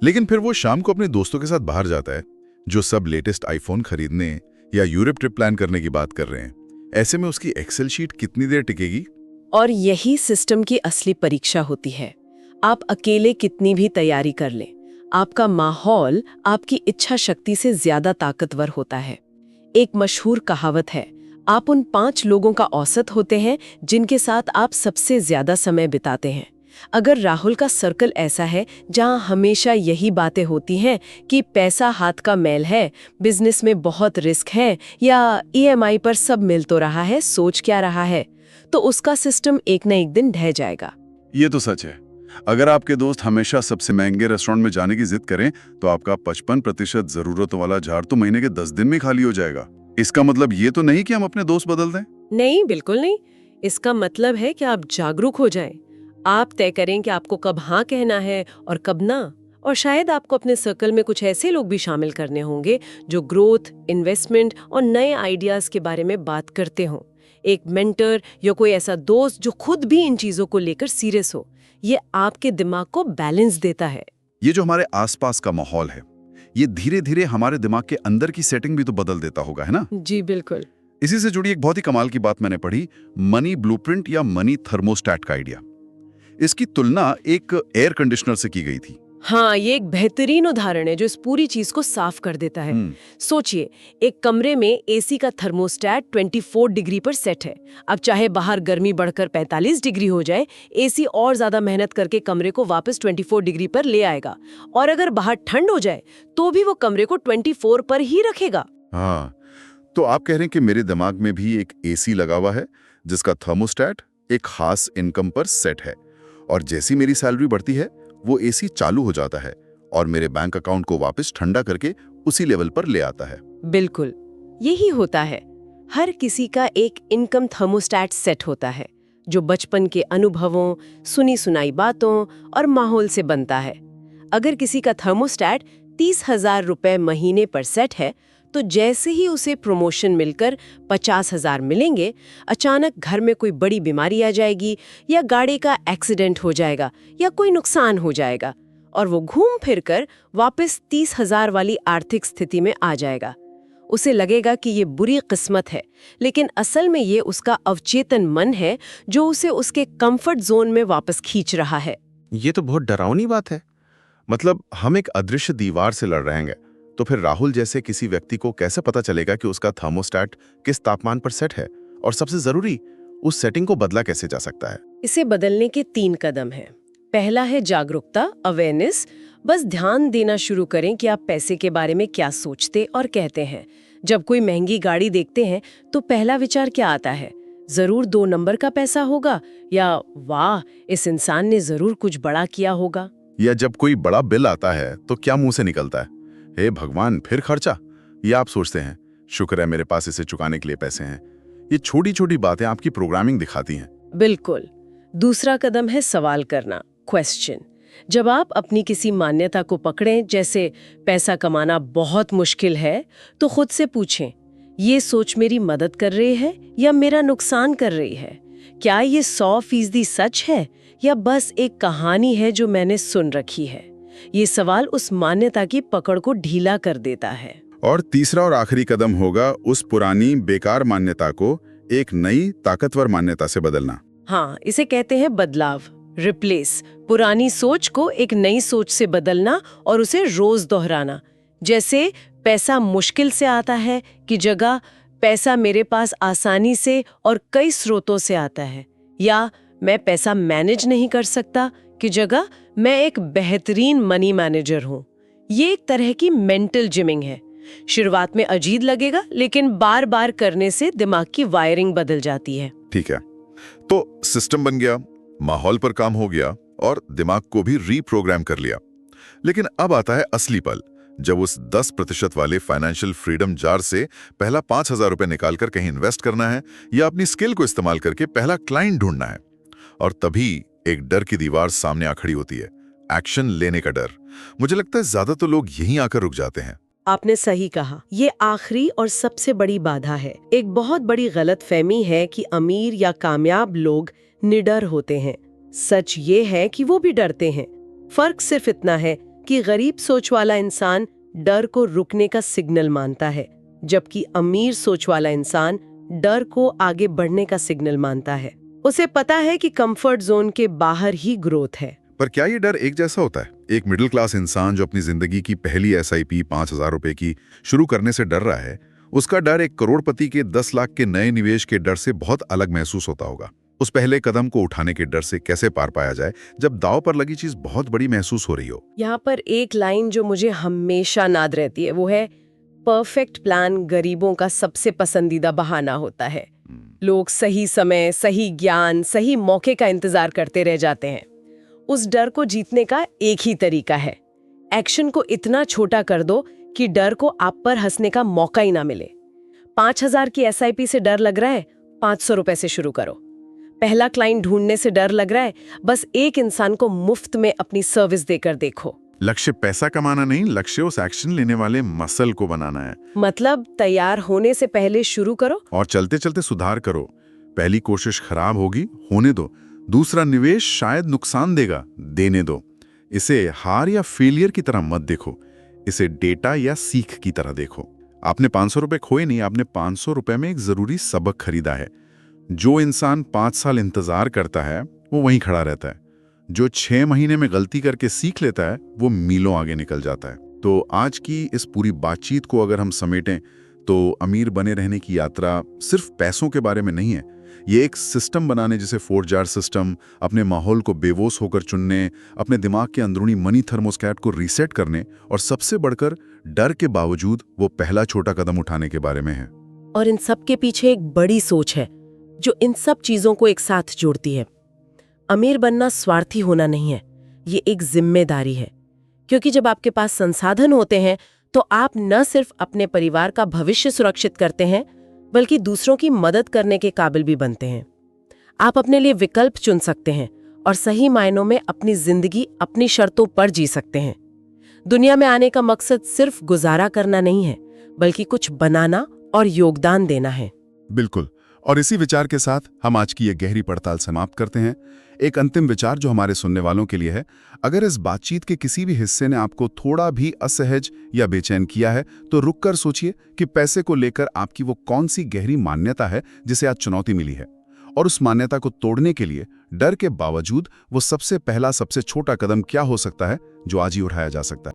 लेकिन फिर वो शाम को अपने दोस्तों के साथ बाहर जाता है जो सब लेटेस्ट आईफोन खरीदने या यूरोप ट्रिप प्लान करने की बात कर रहे हैं। ऐसे में उसकी एक्सेल शीट कितनी देर टिकेगी? और यही सिस्टम की असली परीक्षा होती है। आप अकेले कितनी भी तैयारी कर लें, आपका माहौल आपकी इच्छा शक्ति से ज्यादा ताकतवर होता है। एक मशहूर कहावत है, आप उन 5 लोगों का औसत होते हैं जिनके साथ आप सबसे ज्यादा समय बिताते हैं। अगर राहुल का सर्कल ऐसा है जहां हमेशा यही बातें होती हैं कि पैसा हाथ का मैल है, बिजनेस में बहुत रिस्क है, या EMI पर सब मिल तो रहा है, सोच क्या रहा है, तो उसका सिस्टम एक न एक दिन ढह जाएगा। ये तो सच है। अगर आपके दोस्त हमेशा सबसे महंगे रेस्टोरेंट में जाने की जिद करें तो आपका 55% जरूरतों वाला जार तो महीने के 10 दिन में खाली हो जाएगा। इसका मतलब ये तो नहीं कि हम अपने दोस्त बदल दें? नहीं, बिल्कुल नहीं। इसका मतलब है कि आप जागरूक हो जाएं। आप तय करें कि आपको कब हाँ कहना है और कब ना। और शायद आपको अपने सर्कल में कुछ ऐसे लोग भी शामिल करने होंगे जो ग्रोथ, इन्वेस्टमेंट और नए आइडियाज के बारे में बात करते हों। एक मेंटर या कोई ऐसा दोस्त जो खुद भी इन चीजों को लेकर सीरियस हो। ये आपके दिमाग को बैलेंस देता है। ये जो हमारे आसपास का माहौल है, ये धीरे धीरे हमारे दिमाग के अंदर की सेटिंग भी तो बदल देता होगा, है ना? जी बिल्कुल। इसी से जुड़ी एक बहुत ही कमाल की बात मैंने पढ़ी, मनी ब्लूप्रिंट या मनी थर्मोस्टैट का आइडिया। इसकी तुलना एक एयर कंडीशनर से की गई थी। हाँ, ये एक बेहतरीन उदाहरण है जो इस पूरी चीज को साफ कर देता है। सोचिए, एक कमरे में एसी का थर्मोस्टैट 24 डिग्री पर सेट है। अब चाहे बाहर गर्मी बढ़कर 45 डिग्री हो जाए, एसी और ज्यादा मेहनत करके कमरे को वापस 24 डिग्री पर ले आएगा। और अगर बाहर ठंड हो जाए तो भी वो कमरे को 24 पर ही रखेगा। हाँ, तो आप कह रहे हैं कि मेरे दिमाग में भी एक एसी लगा हुआ है जिसका थर्मोस्टैट एक खास इनकम पर सेट है, और जैसी मेरी सैलरी बढ़ती है वो एसी चालू हो जाता है और मेरे बैंक अकाउंट को वापस ठंडा करके उसी लेवल पर ले आता है। बिल्कुल, यही होता है। हर किसी का एक इनकम थर्मोस्टैट सेट होता है जो बचपन के अनुभवों, सुनी सुनाई बातों और माहौल से बनता है। अगर किसी का थर्मोस्टैट 30,000 रुपए महीने पर सेट है, तो जैसे ही उसे प्रमोशन मिलकर 50,000 मिलेंगे, अचानक घर में कोई बड़ी बीमारी आ जाएगी या गाड़ी का एक्सीडेंट हो जाएगा या कोई नुकसान हो जाएगा और वो घूम फिर कर वापस 30,000 वाली आर्थिक स्थिति में आ जाएगा। उसे लगेगा कि ये बुरी किस्मत है, लेकिन असल में ये उसका अवचेतन मन है जो उसे उसके कंफर्ट जोन में वापस खींच रहा है। ये तो बहुत डरावनी बात है। मतलब हम एक अदृश्य दीवार से लड़ रहे हैं, तो फिर राहुल जैसे किसी व्यक्ति को कैसे पता चलेगा कि उसका थर्मोस्टैट किस तापमान पर सेट है, और सबसे जरूरी उस सेटिंग को बदला कैसे जा सकता है? इसे बदलने के 3 कदम हैं। पहला है जागरूकता, अवेयरनेस। बस ध्यान देना शुरू करें कि आप पैसे के बारे में क्या सोचते और कहते हैं। जब कोई महंगी गाड़ी देखते हैं तो पहला विचार क्या आता है? जरूर 2 नंबर का पैसा होगा, या वाह, इस इंसान ने जरूर कुछ बड़ा किया होगा। या जब कोई बड़ा बिल आता है तो क्या मुंह से निकलता है, हे भगवान फिर खर्चा? या आप सोचते हैं शुक्र है मेरे पास इसे चुकाने के लिए पैसे हैं। ये छोटी छोटी बातें आपकी प्रोग्रामिंग दिखाती हैं। बिल्कुल। दूसरा कदम है सवाल करना, क्वेश्चन। जब आप अपनी किसी मान्यता को पकड़ें, जैसे पैसा कमाना बहुत मुश्किल है, तो खुद से पूछें, ये सोच मेरी मदद कर रही है या मेरा नुकसान कर रही है? क्या ये 100% सच है या बस एक कहानी है जो मैंने सुन रखी है? ये सवाल उस मान्यता की पकड़ को ढीला कर देता है। और तीसरा और आखिरी कदम होगा उस पुरानी बेकार मान्यता को एक नई ताकतवर मान्यता से बदलना। हाँ, इसे कहते हैं बदलाव, रिप्लेस। पुरानी सोच को एक नई सोच से बदलना और उसे रोज दोहराना। जैसे पैसा मुश्किल से आता है की जगह पैसा मेरे पास आसानी से और कई स्रोतों से आता है, या मैं पैसा मैनेज नहीं कर सकता की जगह मैं एक बेहतरीन मनी मैनेजर हूँ। ये एक तरह की मेंटल जिमिंग है। शुरुआत में अजीब लगेगा, लेकिन बार बार करने से दिमाग की वायरिंग बदल जाती है। ठीक है, तो सिस्टम बन गया, माहौल पर काम हो गया और दिमाग को भी रीप्रोग्राम कर लिया। लेकिन अब आता है असली पल, जब उस 10% वाले फाइनेंशियल फ्रीडम जार से पहला 5,000 रुपए निकालकर कहीं इन्वेस्ट करना है या अपनी स्किल को इस्तेमाल करके पहला क्लाइंट ढूंढना है। और तभी एक डर की दीवार सामने आ खड़ी होती है, एक्शन लेने का डर। मुझे लगता है ज्यादातर लोग यहीं आकर रुक जाते हैं। आपने सही कहा, ये आखिरी और सबसे बड़ी बाधा है। एक बहुत बड़ी गलतफहमी है कि अमीर या कामयाब लोग निडर होते हैं। सच ये है कि वो भी डरते हैं। फर्क सिर्फ इतना है कि गरीब सोच वाला इंसान डर को रुकने का सिग्नल मानता है, जबकि अमीर सोच वाला इंसान डर को आगे बढ़ने का सिग्नल मानता है। उसे पता है कि कंफर्ट जोन के बाहर ही ग्रोथ है। पर क्या ये डर एक जैसा होता है? एक मिडिल क्लास इंसान जो अपनी जिंदगी की पहली SIP 5,000 रुपए की शुरू करने से डर रहा है, उसका डर एक करोड़पति के 10 लाख के नए निवेश के डर से बहुत अलग महसूस होता होगा। उस पहले कदम को उठाने के डर से कैसे पार पाया जाए जब दांव पर लगी चीज बहुत बड़ी महसूस हो रही हो? यहाँ पर एक लाइन जो मुझे हमेशा याद रहती है, वो है, परफेक्ट प्लान गरीबों का सबसे पसंदीदा बहाना होता है। लोग सही समय, सही ज्ञान, सही मौके का इंतजार करते रह जाते हैं। उस डर को जीतने का एक ही तरीका है, एक्शन को इतना छोटा कर दो कि डर को आप पर हंसने का मौका ही ना मिले। 5,000 की SIP से डर लग रहा है, 500 रुपए से शुरू करो। पहला क्लाइंट ढूंढने से डर लग रहा है, बस एक इंसान को मुफ्त में अपनी सर्विस देकर देखो। लक्ष्य पैसा कमाना नहीं, लक्ष्य उस एक्शन लेने वाले मसल को बनाना है। मतलब तैयार होने से पहले शुरू करो और चलते चलते सुधार करो। पहली कोशिश खराब होगी, होने दो। दूसरा निवेश शायद नुकसान देगा, देने दो। इसे हार या फेलियर की तरह मत देखो, इसे डेटा या सीख की तरह देखो। आपने 500 रुपए खोए नहीं, आपने 500 रुपए में एक जरूरी सबक खरीदा है। जो इंसान 5 साल इंतजार करता है वो वहीं खड़ा रहता है। जो 6 महीने में गलती करके सीख लेता है वो मीलों आगे निकल जाता है। तो आज की इस पूरी बातचीत को अगर हम समेटें तो अमीर बने रहने की यात्रा सिर्फ पैसों के बारे में नहीं है। ये एक सिस्टम बनाने, जैसे 4 जार सिस्टम, अपने माहौल को बेवोस होकर चुनने, अपने दिमाग के अंदरूनी मनी थर्मोस्टैट को रीसेट करने, और सबसे बढ़कर डर के बावजूद वो पहला छोटा कदम उठाने के बारे में है। और इन सब के पीछे एक बड़ी सोच है जो इन सब चीजों को एक साथ जोड़ती है। अमीर बनना स्वार्थी होना नहीं है, ये एक जिम्मेदारी है। क्योंकि जब आपके पास संसाधन होते हैं तो आप न सिर्फ अपने परिवार का भविष्य सुरक्षित करते हैं, बल्कि दूसरों की मदद करने के काबिल भी बनते हैं। आप अपने लिए विकल्प चुन सकते हैं और सही मायनों में अपनी जिंदगी अपनी शर्तों पर जी सकते हैं। दुनिया में आने का मकसद सिर्फ गुजारा करना नहीं है, बल्कि कुछ बनाना और योगदान देना है। बिल्कुल। और इसी विचार के साथ हम आज की ये गहरी पड़ताल समाप्त करते हैं। एक अंतिम विचार जो हमारे सुनने वालों के लिए है, अगर इस बातचीत के किसी भी हिस्से ने आपको थोड़ा भी असहज या बेचैन किया है तो रुक कर सोचिए कि पैसे को लेकर आपकी वो कौन सी गहरी मान्यता है जिसे आज चुनौती मिली है, और उस मान्यता को तोड़ने के लिए डर के बावजूद वो सबसे पहला सबसे छोटा कदम क्या हो सकता है जो आज ही उठाया जा सकता है।